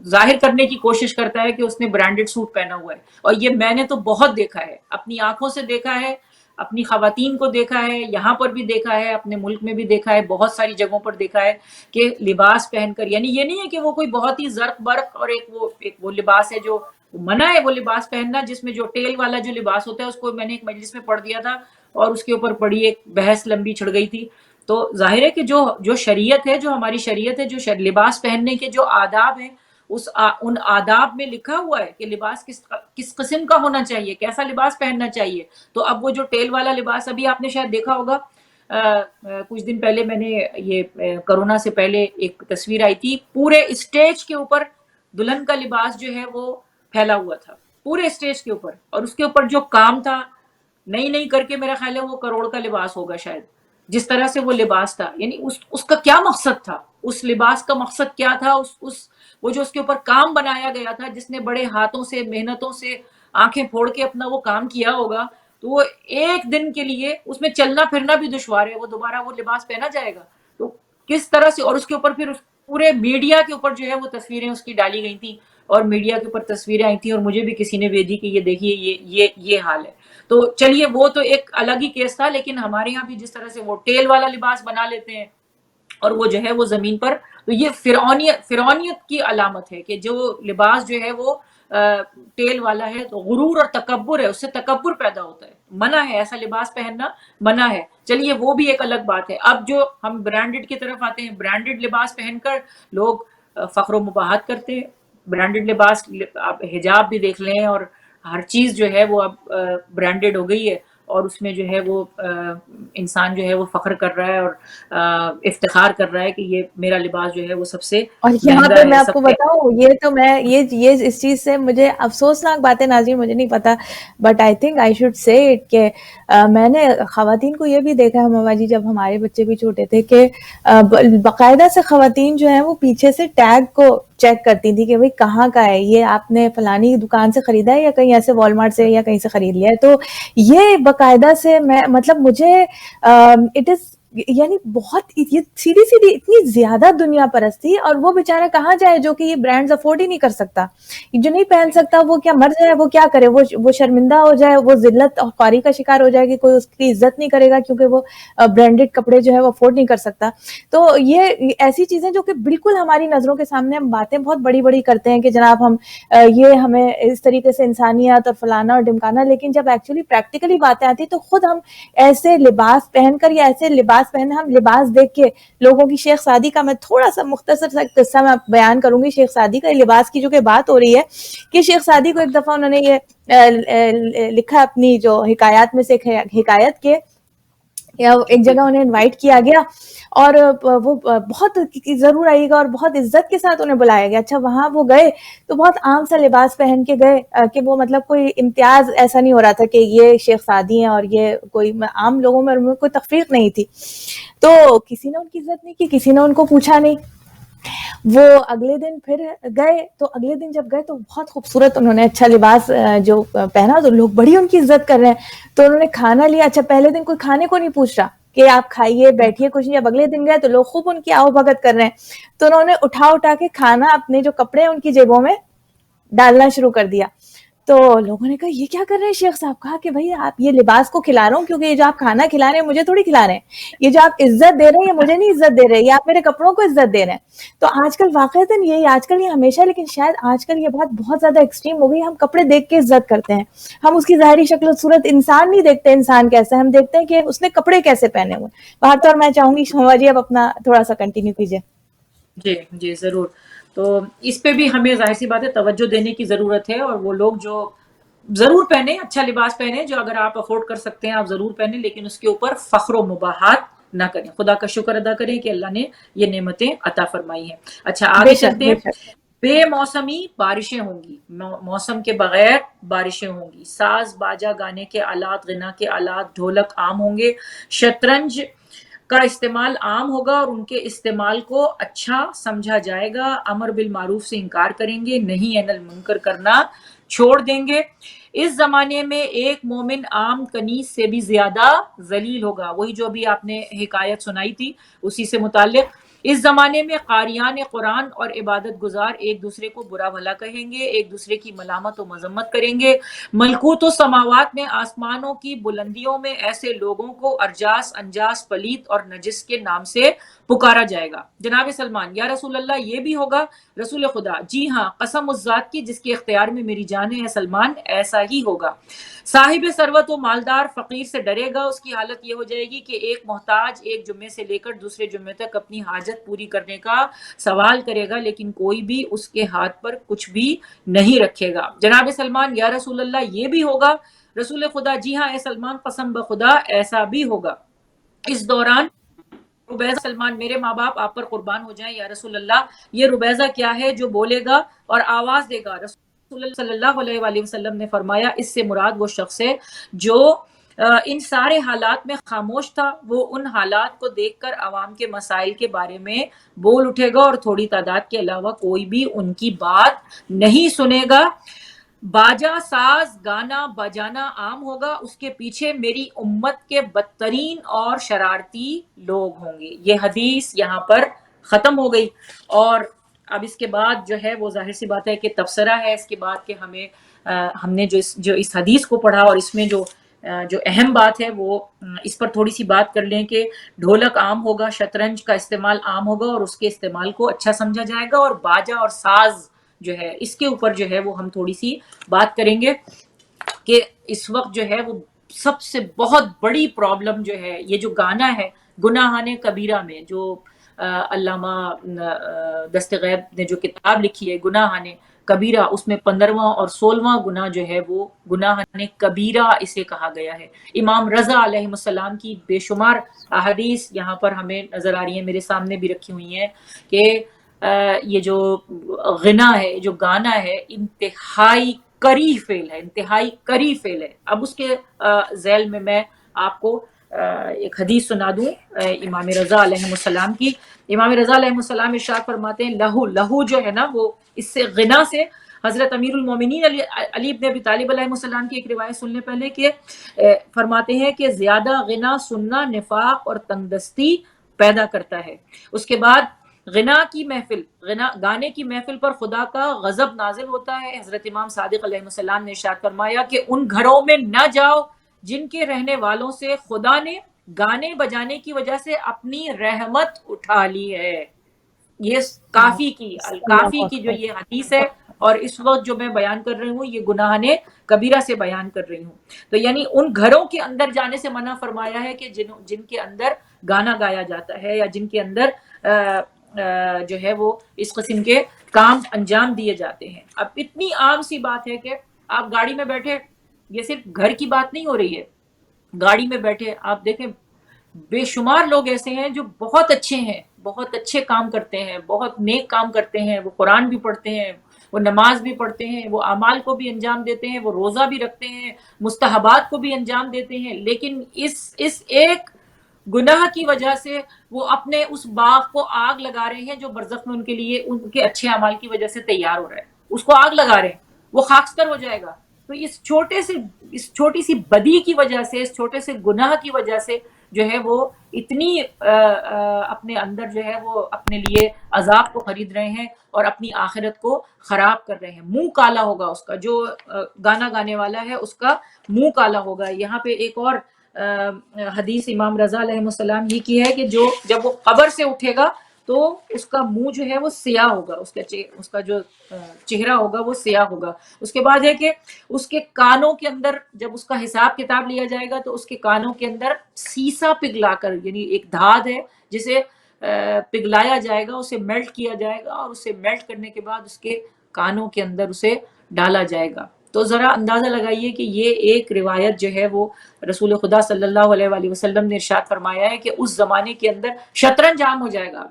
ظاہر کرنے کی کوشش کرتا ہے کہ اس نے برانڈڈ سوٹ پہنا ہوا ہے. اور یہ میں نے تو بہت دیکھا ہے، اپنی آنکھوں سے دیکھا ہے. اپنی خواتین کو دیکھا ہے، یہاں پر بھی دیکھا ہے، اپنے ملک میں بھی دیکھا ہے، بہت ساری جگہوں پر دیکھا ہے کہ لباس پہن کر، یعنی یہ نہیں ہے کہ وہ کوئی بہت ہی زرق برق اور ایک وہ لباس ہے جو منع ہے وہ لباس پہننا، جس میں جو ٹیل والا جو لباس ہوتا ہے، اس کو میں نے ایک مجلس میں پڑھ دیا تھا اور اس کے اوپر بڑی ایک بحث لمبی چھڑ گئی تھی. تو ظاہر ہے کہ جو شریعت ہے، جو ہماری شریعت ہے، جو لباس پہننے کے جو آداب ہیں، ان آداب میں لکھا ہوا ہے کہ لباس کس قسم کا ہونا چاہیے، کیسا لباس پہننا چاہیے. تو اب وہ جو ٹیل والا لباس، ابھی آپ نے شاید دیکھا ہوگا، کچھ دن پہلے میں نے یہ کرونا سے پہلے ایک تصویر آئی تھی، پورے اسٹیج کے اوپر دلہن کا لباس جو ہے وہ پھیلا ہوا تھا پورے اسٹیج کے اوپر، اور اس کے اوپر جو کام تھا نہیں کر کے، میرا خیال ہے وہ کروڑ کا لباس ہوگا شاید، جس طرح سے وہ لباس تھا. یعنی اس کا کیا مقصد تھا، اس لباس کا مقصد کیا تھا، وہ جو اس کے اوپر کام بنایا گیا تھا، جس نے بڑے ہاتھوں سے محنتوں سے آنکھیں پھوڑ کے اپنا وہ کام کیا ہوگا، تو وہ ایک دن کے لیے اس میں چلنا پھرنا بھی دشوار ہے، وہ دوبارہ وہ لباس پہنا جائے گا. تو کس طرح سے، اور اس کے اوپر پھر پورے میڈیا کے اوپر جو ہے وہ تصویریں اس کی ڈالی گئی تھیں، اور میڈیا کے اوپر تصویریں آئی تھیں، اور مجھے بھی کسی نے بھیجی کہ یہ دیکھیے یہ حال ہے. تو چلیے وہ تو ایک الگ ہی کیس تھا، لیکن ہمارے یہاں بھی جس طرح سے وہ ٹیل والا لباس بنا لیتے ہیں اور وہ جو ہے وہ زمین پر، تو یہ فرعونیت کی علامت ہے کہ جو لباس جو ہے وہ ٹیل والا ہے، تو غرور اور تکبر ہے، اس سے تکبر پیدا ہوتا ہے، منع ہے ایسا لباس پہننا، منع ہے. چلیے وہ بھی ایک الگ بات ہے. اب جو ہم برانڈڈ کی طرف آتے ہیں، برانڈڈ لباس پہن کر لوگ فخر و مباحت کرتے ہیں. برانڈڈ لباس، آپ حجاب بھی دیکھ لیں، اور ہر چیز جو ہے وہ اب برانڈڈ ہو گئی ہے، اور اس میں جو ہے وہ انسان جو ہے وہ فخر کر رہا ہے اور افتخار کر رہا ہے کہ یہ میرا لباس جو ہے وہ سب سے اور یہاں مہنگا پہ ہے، میں آپ سب کو سے. بتاؤں، یہ تو میں یہ اس چیز سے مجھے افسوسناک باتیں ناظرین، مجھے نہیں پتا، but I think I should say it کہ میں نے خواتین کو یہ بھی دیکھا ہے ماما جی، جب ہمارے بچے بھی چھوٹے تھے، کہ باقاعدہ سے خواتین جو ہیں وہ پیچھے سے ٹیگ کو چیک کرتی تھی کہ بھئی کہاں کا ہے یہ، آپ نے فلانی دکان سے خریدا ہے یا کہیں ایسے والمارٹ سے یا کہیں سے خرید لیا ہے. تو یہ باقاعدہ سے میں مطلب مجھے اٹ از، یعنی بہت یہ سیدھی اتنی زیادہ دنیا پرستی. اور وہ بیچارہ کہاں جائے جو کہ یہ برانڈز افورڈ ہی نہیں کر سکتا، جو نہیں پہن سکتا، وہ کیا مر جائے، وہ کیا کرے، وہ شرمندہ ہو جائے، وہ ذلت اور خواری کا شکار ہو جائے گی، کوئی اس کی عزت نہیں کرے گا کیونکہ وہ برانڈڈ کپڑے جو ہے وہ افورڈ نہیں کر سکتا. تو یہ ایسی چیزیں جو کہ بالکل ہماری نظروں کے سامنے، ہم باتیں بہت بڑی بڑی کرتے ہیں کہ جناب ہم یہ ہمیں اس طریقے سے انسانیت اور فلانا اور ڈمکانا، لیکن جب ایکچولی پریکٹیکلی باتیں آتی تو خود ہم ایسے لباس پہن کر یا ایسے لباس پہن، ہم لباس دیکھ کے لوگوں کی، شیخ سعدی کا میں تھوڑا سا مختصر سا قصہ میں بیان کروں گی. شیخ سعدی کا لباس کی جو کہ بات ہو رہی ہے، کہ شیخ سعدی کو ایک دفعہ انہوں نے یہ لکھا اپنی جو حکایات میں سے ایک حکایت کے، ایک جگہ انہیں انوائٹ کیا گیا اور وہ بہت ضرور آئیے گا اور بہت عزت کے ساتھ انہیں بلایا گیا. اچھا وہاں وہ گئے تو بہت عام سا لباس پہن کے گئے، کہ وہ مطلب کوئی امتیاز ایسا نہیں ہو رہا تھا کہ یہ شیخ سعدی ہیں اور یہ کوئی عام لوگوں میں کوئی تفریق نہیں تھی. تو کسی نے ان کی عزت نہیں کی، کسی نے ان کو پوچھا نہیں. وہ اگلے دن پھر گئے، تو اگلے دن جب گئے تو بہت خوبصورت انہوں نے اچھا لباس جو پہنا، تو لوگ بڑی ان کی عزت کر رہے ہیں. تو انہوں نے کھانا لیا. اچھا پہلے دن کوئی کھانے کو نہیں پوچھ رہا کہ آپ کھائیے بیٹھیے کچھ نہیں. اب اگلے دن گئے تو لوگ خوب ان کی آؤ بھگت کر رہے ہیں. تو انہوں نے اٹھا کے کھانا اپنے جو کپڑے ان کی جیبوں میں ڈالنا شروع کر دیا. تو لوگوں نے کہا یہ کیا کر رہے ہیں شیخ صاحب؟ کہا کہ بھائی آپ یہ لباس کو کھلا رہا ہوں کیونکہ یہ جو آپ کھانا کھلا رہے ہیں مجھے تھوڑی کھلا رہے ہیں، یہ جو آپ عزت دے رہے ہیں یہ مجھے نہیں عزت دے رہے، یہ آپ میرے کپڑوں کو عزت دے رہے ہیں. تو آج کل واقعتاً یہی، آج کل یہ ہمیشہ، لیکن شاید آج کل یہ بات بہت زیادہ ایکسٹریم ہو گئی. ہم کپڑے دیکھ کے عزت کرتے ہیں، ہم اس کی ظاہری شکل و صورت، انسان نہیں دیکھتے انسان کیسا ہے، ہم دیکھتے ہیں کہ اس نے کپڑے کیسے پہنے ہوئے. بہت. اور میں چاہوں گی شوبھا جی اب اپنا تھوڑا سا کنٹینیو کیجیے. جی ضرور. تو اس پہ بھی ہمیں ظاہر سی بات ہے توجہ دینے کی ضرورت ہے، اور وہ لوگ جو ضرور پہنے، اچھا لباس پہنے، جو اگر آپ افورڈ کر سکتے ہیں آپ ضرور پہنے، لیکن اس کے اوپر فخر و مباحات نہ کریں. خدا کا شکر ادا کریں کہ اللہ نے یہ نعمتیں عطا فرمائی ہیں. اچھا بے آگے شک چلتے بے ہیں. شک. بے موسمی بارشیں ہوں گی، موسم کے بغیر بارشیں ہوں گی. ساز باجا گانے کے آلات، غنا کے آلات، ڈھولک عام ہوں گے. شطرنج کا استعمال عام ہوگا اور ان کے استعمال کو اچھا سمجھا جائے گا. امر بالمعروف سے انکار کریں گے، نہیں عن المنکر کرنا چھوڑ دیں گے. اس زمانے میں ایک مومن عام کنیز سے بھی زیادہ ذلیل ہوگا. وہی جو ابھی آپ نے حکایت سنائی تھی اسی سے متعلق. اس زمانے میں قاریان قرآن اور عبادت گزار ایک دوسرے کو برا بھلا کہیں گے، ایک دوسرے کی ملامت و مذمت کریں گے۔ ملکوت و سماوات میں، آسمانوں کی بلندیوں میں ایسے لوگوں کو ارجاس انجاس پلید اور نجس کے نام سے پکارا جائے گا۔ جناب سلمان: یا رسول اللہ یہ بھی ہوگا؟ رسول خدا: جی ہاں، قسم اس ذات کی جس کے اختیار میں میری جان ہے سلمان، ایسا ہی ہوگا۔ صاحب ثروت و مالدار فقیر سے ڈرے گا، اس کی حالت یہ ہو جائے گی کہ ایک محتاج ایک جمعے سے لے کر دوسرے جمعے تک اپنی حاجت پوری کرنے کا سوال کرے گا، لیکن کوئی بھی اس کے ہاتھ پر کچھ بھی نہیں رکھے گا۔ جناب سلمان: یا رسول اللہ یہ بھی ہوگا؟ رسول خدا: جی ہاں اے سلمان، قسم بخدا ایسا بھی ہوگا۔ اس دوران ربیضہ: سلمان: میرے ماں باپ آپ پر قربان ہو جائیں یا رسول اللہ، یہ ربیضہ کیا ہے جو بولے گا اور آواز دے گا؟ رسول اللہ صلی اللہ علیہ وآلہ وسلم نے فرمایا، اس سے مراد وہ شخص ہے جو ان سارے حالات میں خاموش تھا، وہ ان حالات کو دیکھ کر عوام کے مسائل کے بارے میں بول اٹھے گا اور تھوڑی تعداد کے علاوہ کوئی بھی ان کی بات نہیں سنے گا۔ باجا ساز گانا بجانا عام ہوگا، اس کے پیچھے میری امت کے بدترین اور شرارتی لوگ ہوں گے۔ یہ حدیث یہاں پر ختم ہو گئی، اور اب اس کے بعد جو ہے وہ ظاہر سی بات ہے کہ تبصرہ ہے اس کے بعد کہ ہم نے جو اس حدیث کو پڑھا اور اس میں جو اہم بات ہے وہ اس پر تھوڑی سی بات کر لیں کہ ڈھولک عام ہوگا، شطرنج کا استعمال عام ہوگا اور اس کے استعمال کو اچھا سمجھا جائے گا، اور باجا اور ساز جو ہے اس کے اوپر جو ہے وہ ہم تھوڑی سی بات کریں گے کہ اس وقت جو ہے وہ سب سے بہت بڑی پرابلم جو ہے یہ جو گانا ہے گناہان کبیرہ میں، جو علامہ دستغیب نے جو کتاب لکھی ہے گناہان کبیرہ، اس میں 15واں اور 16واں گناہ جو ہے وہ گناہان کبیرہ اسے کہا گیا ہے۔ امام رضا علیہ السلام کی بے شمار احادیث یہاں پر ہمیں نظر آ رہی ہیں، میرے سامنے بھی رکھی ہوئی ہیں کہ یہ جو غنا ہے، جو گانا ہے، انتہائی کری فعل ہے، انتہائی کری فعل ہے۔ اب اس کے ذیل میں میں آپ کو ایک حدیث سنا دوں امام رضا علیہ السلام کی۔ امام رضا علیہ السلام ارشاد فرماتے ہیں، لہو جو ہے نا وہ اس سے غنا سے حضرت امیر المومنین علی ابن ابی طالب علیہ السلام کی ایک روایت سن لیں پہلے، کہ فرماتے ہیں کہ زیادہ غنا سننا نفاق اور تنگدستی پیدا کرتا ہے۔ اس کے بعد غنا کی محفل، گانے کی محفل پر خدا کا غضب نازل ہوتا ہے۔ حضرت امام صادق علیہ السلام نے ارشاد فرمایا کہ ان گھروں میں نہ جاؤ جن کے رہنے والوں سے خدا نے گانے بجانے کی وجہ سے اپنی رحمت اٹھا لی ہے۔ یہ کافی کی جو یہ حدیث ہے، اور اس وقت جو میں بیان کر رہی ہوں یہ گناہان کبیرہ سے بیان کر رہی ہوں۔ تو یعنی ان گھروں کے اندر جانے سے منع فرمایا ہے کہ جن کے اندر گانا گایا جاتا ہے یا جن کے اندر جو ہے وہ اس قسم کے کام انجام دیے جاتے ہیں۔ اب اتنی عام سی بات ہے کہ آپ گاڑی میں بیٹھے، یہ صرف گھر کی بات نہیں ہو رہی ہے، گاڑی میں بیٹھے آپ دیکھیں بے شمار لوگ ایسے ہیں جو بہت اچھے ہیں، بہت اچھے کام کرتے ہیں، بہت نیک کام کرتے ہیں، وہ قرآن بھی پڑھتے ہیں، وہ نماز بھی پڑھتے ہیں، وہ اعمال کو بھی انجام دیتے ہیں، وہ روزہ بھی رکھتے ہیں، مستحبات کو بھی انجام دیتے ہیں، لیکن اس ایک گناہ کی وجہ سے وہ اپنے اس باغ کو آگ لگا رہے ہیں جو برزخ میں ان کے لیے ان کے اچھے اعمال کی وجہ سے تیار ہو رہا ہے، اس کو آگ لگا رہے ہیں، وہ خاکستر ہو جائے گا۔ تو اس چھوٹی سی بدی کی وجہ سے، اس چھوٹے سے گناہ کی وجہ سے جو ہے وہ اتنی اپنے اندر جو ہے وہ اپنے لیے عذاب کو خرید رہے ہیں اور اپنی آخرت کو خراب کر رہے ہیں۔ منہ کالا ہوگا اس کا، جو گانا گانے والا ہے اس کا منہ کالا ہوگا۔ یہاں پہ ایک اور حدیث امام رضا علیہ السلام یہ کی ہے کہ جب وہ قبر سے اٹھے گا تو اس کا منہ جو ہے وہ سیاہ ہوگا، اس کا جو چہرہ ہوگا وہ سیاہ ہوگا۔ اس کے بعد ہے کہ اس کے کانوں کے اندر جب اس کا حساب کتاب لیا جائے گا تو اس کے کانوں کے اندر سیسا پگھلا کر، یعنی ایک دھات ہے جسے پگھلایا جائے گا، اسے میلٹ کیا جائے گا، اور اسے میلٹ کرنے کے بعد اس کے کانوں کے اندر اسے ڈالا جائے گا۔ تو ذرا اندازہ لگائیے کہ یہ ایک روایت جو ہے وہ رسول خدا صلی اللہ علیہ وآلہ وسلم نے ارشاد فرمایا ہے کہ اس زمانے کے اندر شطرنج عام ہو جائے گا۔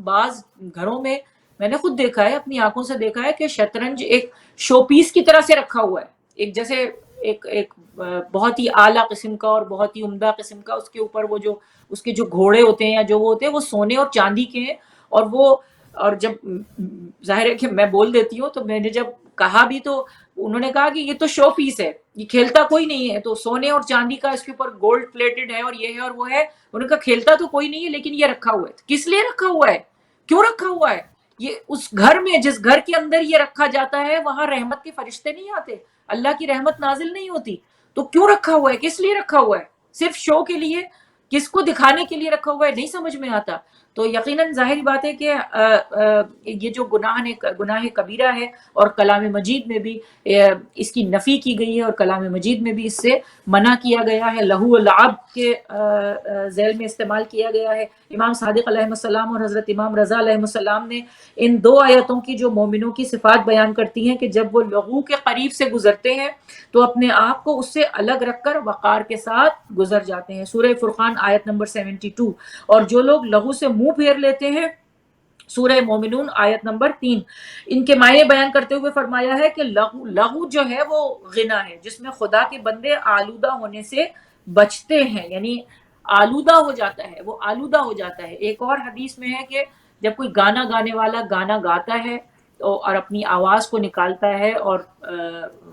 بعض گھروں میں نے خود دیکھا ہے، اپنی آنکھوں سے دیکھا ہے کہ شطرنج ایک شو پیس کی طرح سے رکھا ہوا ہے، ایک جیسے ایک بہت ہی اعلیٰ قسم کا اور بہت ہی عمدہ قسم کا، اس کے اوپر وہ جو اس کے جو گھوڑے ہوتے ہیں یا جو وہ ہوتے ہیں وہ سونے اور چاندی کے ہیں، اور جب ظاہر ہے کہ میں بول دیتی ہوں تو میں نے جب کہا بھی تو انہوں نے کہا کہ یہ تو شو پیس ہے، یہ کھیلتا کوئی نہیں ہے، تو سونے اور چاندی کا اس کے اوپر گولڈ پلیٹڈ ہے اور یہ ہے اور وہ ہے، انہوں نے کہا کھیلتا تو کوئی نہیں ہے لیکن یہ رکھا ہوا ہے۔ کس لیے رکھا ہوا ہے؟ کیوں رکھا ہوا ہے؟ یہ اس گھر میں جس گھر کے اندر یہ رکھا جاتا ہے وہاں رحمت کے فرشتے نہیں آتے، اللہ کی رحمت نازل نہیں ہوتی، تو کیوں رکھا ہوا ہے؟ کس لیے رکھا ہوا ہے؟ صرف شو کے لیے؟ کس کو دکھانے کے لیے رکھا ہوا ہے؟ نہیں سمجھ میں آتا۔ تو یقیناً ظاہری بات ہے کہ یہ جو گناہ کبیرہ ہے، اور کلام مجید میں بھی اس کی نفی کی گئی ہے، اور کلام مجید میں بھی اس سے منع کیا گیا ہے، لہو و لعب کے ذیل میں استعمال کیا گیا ہے۔ امام صادق علیہ السلام اور حضرت امام رضا علیہ السلام نے ان دو آیتوں کی جو مومنوں کی صفات بیان کرتی ہیں کہ جب وہ لغو کے قریب سے گزرتے ہیں تو اپنے آپ کو اس سے الگ رکھ کر وقار کے ساتھ گزر جاتے ہیں، سورہ فرقان آیت نمبر 72۔ اور جو لوگ لغو سے منہ پھیر لیتے ہیں، سورہ مومنون آیت نمبر 3۔ ان کے معنی بیان کرتے ہوئے فرمایا ہے کہ لغو جو ہے وہ غنا ہے جس میں خدا کے بندے آلودہ ہونے سے بچتے ہیں، یعنی آلودہ ہو جاتا ہے، وہ آلودہ ہو جاتا ہے۔ ایک اور حدیث میں ہے کہ جب کوئی گانا گانے والا گانا گاتا ہے اور اپنی آواز کو نکالتا ہے اور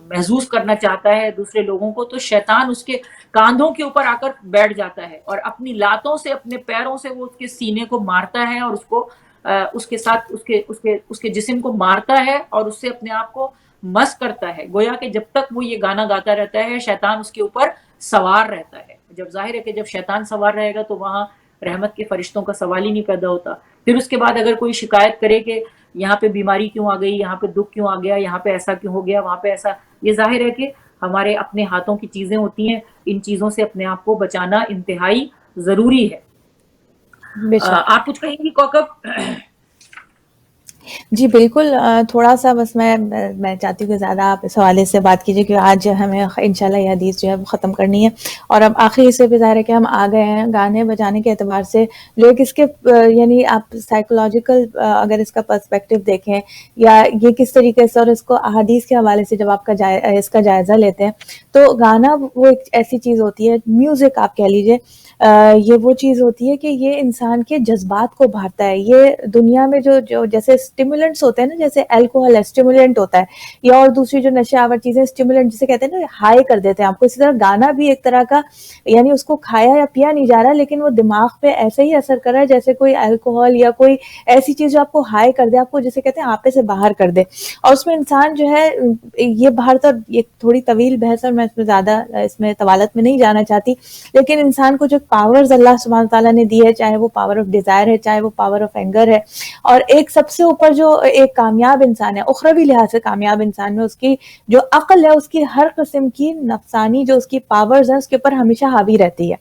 محظوظ کرنا چاہتا ہے دوسرے لوگوں کو، تو شیطان اس کے کاندھوں کے اوپر آ کر بیٹھ جاتا ہے اور اپنی لاتوں سے، اپنے پیروں سے وہ اس کے سینے کو مارتا ہے، اور اس کو اس کے ساتھ اس کے جسم کو مارتا ہے اور اس سے اپنے آپ کو مست کرتا ہے، گویا کہ جب تک وہ یہ گانا گاتا رہتا ہے شیطان اس کے اوپر سوار رہتا ہے۔ جب ظاہر ہے کہ جب شیطان سوار رہے گا تو وہاں رحمت کے فرشتوں کا سوال ہی نہیں پیدا ہوتا۔ پھر اس کے بعد اگر کوئی شکایت کرے کہ یہاں پہ بیماری کیوں آ گئی، یہاں پہ دکھ کیوں آ گیا، یہاں پہ ایسا کیوں ہو گیا، وہاں پہ ایسا، یہ ظاہر ہے کہ ہمارے اپنے ہاتھوں کی چیزیں ہوتی ہیں، ان چیزوں سے اپنے آپ کو بچانا انتہائی ضروری ہے۔ بے شک۔ آپ کچھ کہیں گی کوکب؟ جی بالکل، تھوڑا سا بس میں چاہتی ہوں کہ زیادہ آپ اس حوالے سے بات کیجیے کہ آج ہمیں انشاءاللہ یہ حدیث جو ہے وہ ختم کرنی ہے، اور اب آخری حصے پہ ظاہر ہے کہ ہم آ گئے ہیں گانے بجانے کے اعتبار سے، جو ایک اس کے یعنی آپ سائیکولوجیکل اگر اس کا پرسپیکٹو دیکھیں یا یہ کس طریقے سے، اور اس کو احادیث کے حوالے سے جب آپ کا اس کا جائزہ لیتے ہیں تو گانا وہ ایک ایسی چیز ہوتی ہے، میوزک آپ کہہ لیجیے، یہ وہ چیز ہوتی ہے کہ یہ انسان کے جذبات کو بھارتا ہے۔ یہ دنیا میں جو جیسے اسٹیمولنٹس ہوتے ہیں نا، جیسے الکوہل اسٹیمولنٹ ہوتا ہے، یا اور دوسری جو نشہ آور چیزیں اسٹیمولنٹ جسے کہتے ہیں نا، ہائی کر دیتے ہیں آپ کو، اسی طرح گانا بھی ایک طرح کا، یعنی اس کو کھایا یا پیا نہیں جا رہا لیکن وہ دماغ پہ ایسے ہی اثر کر رہا ہے جیسے کوئی الکوہل یا کوئی ایسی چیز جو آپ کو ہائی کر دے، آپ کو جسے کہتے ہیں آپے سے باہر کر دے، اور اس میں انسان جو ہے یہ باہر تو یہ تھوڑی طویل بحث ہے، میں اس میں زیادہ اس میں طوالت میں نہیں جانا چاہتی، لیکن انسان کو جو پاورز اللہ سبحانہ تعالیٰ نے دی ہے، چاہے وہ پاور آف ڈیزائر ہے، چاہے وہ پاور آف اینگر ہے، اور ایک سب سے اوپر جو ایک کامیاب انسان ہے، اخروی لحاظ سے کامیاب انسان میں، اس کی جو عقل ہے، اس کی ہر قسم کی نفسانی جو اس کی پاورز ہیں اس کے اوپر ہمیشہ حاوی رہتی ہے۔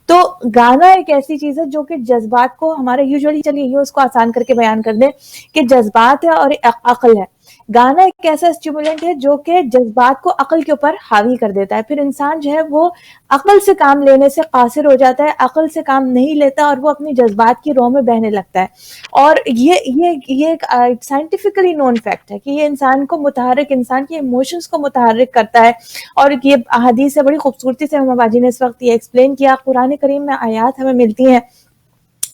تو گانا ایک ایسی چیز ہے جو کہ جذبات کو ہمارے یوزولی، چلیے یہ اس کو آسان کر کے بیان کر دیں کہ جذبات ہے اور عقل ہے، گانا ایک ایسا اسٹیمولنٹ ہے جو کہ جذبات کو عقل کے اوپر حاوی کر دیتا ہے، پھر انسان جو ہے وہ عقل سے کام لینے سے قاصر ہو جاتا ہے، عقل سے کام نہیں لیتا اور وہ اپنی جذبات کی رو میں بہنے لگتا ہے، اور یہ ایک سائنٹیفکلی نون فیکٹ ہے کہ یہ انسان کو متحرک، انسان کے ایموشنز کو متحرک کرتا ہے، اور یہ احادیث سے بڑی خوبصورتی سے ہم باجی نے اس وقت یہ ایکسپلین کیا، قرآن کریم میں آیات ہمیں ملتی ہیں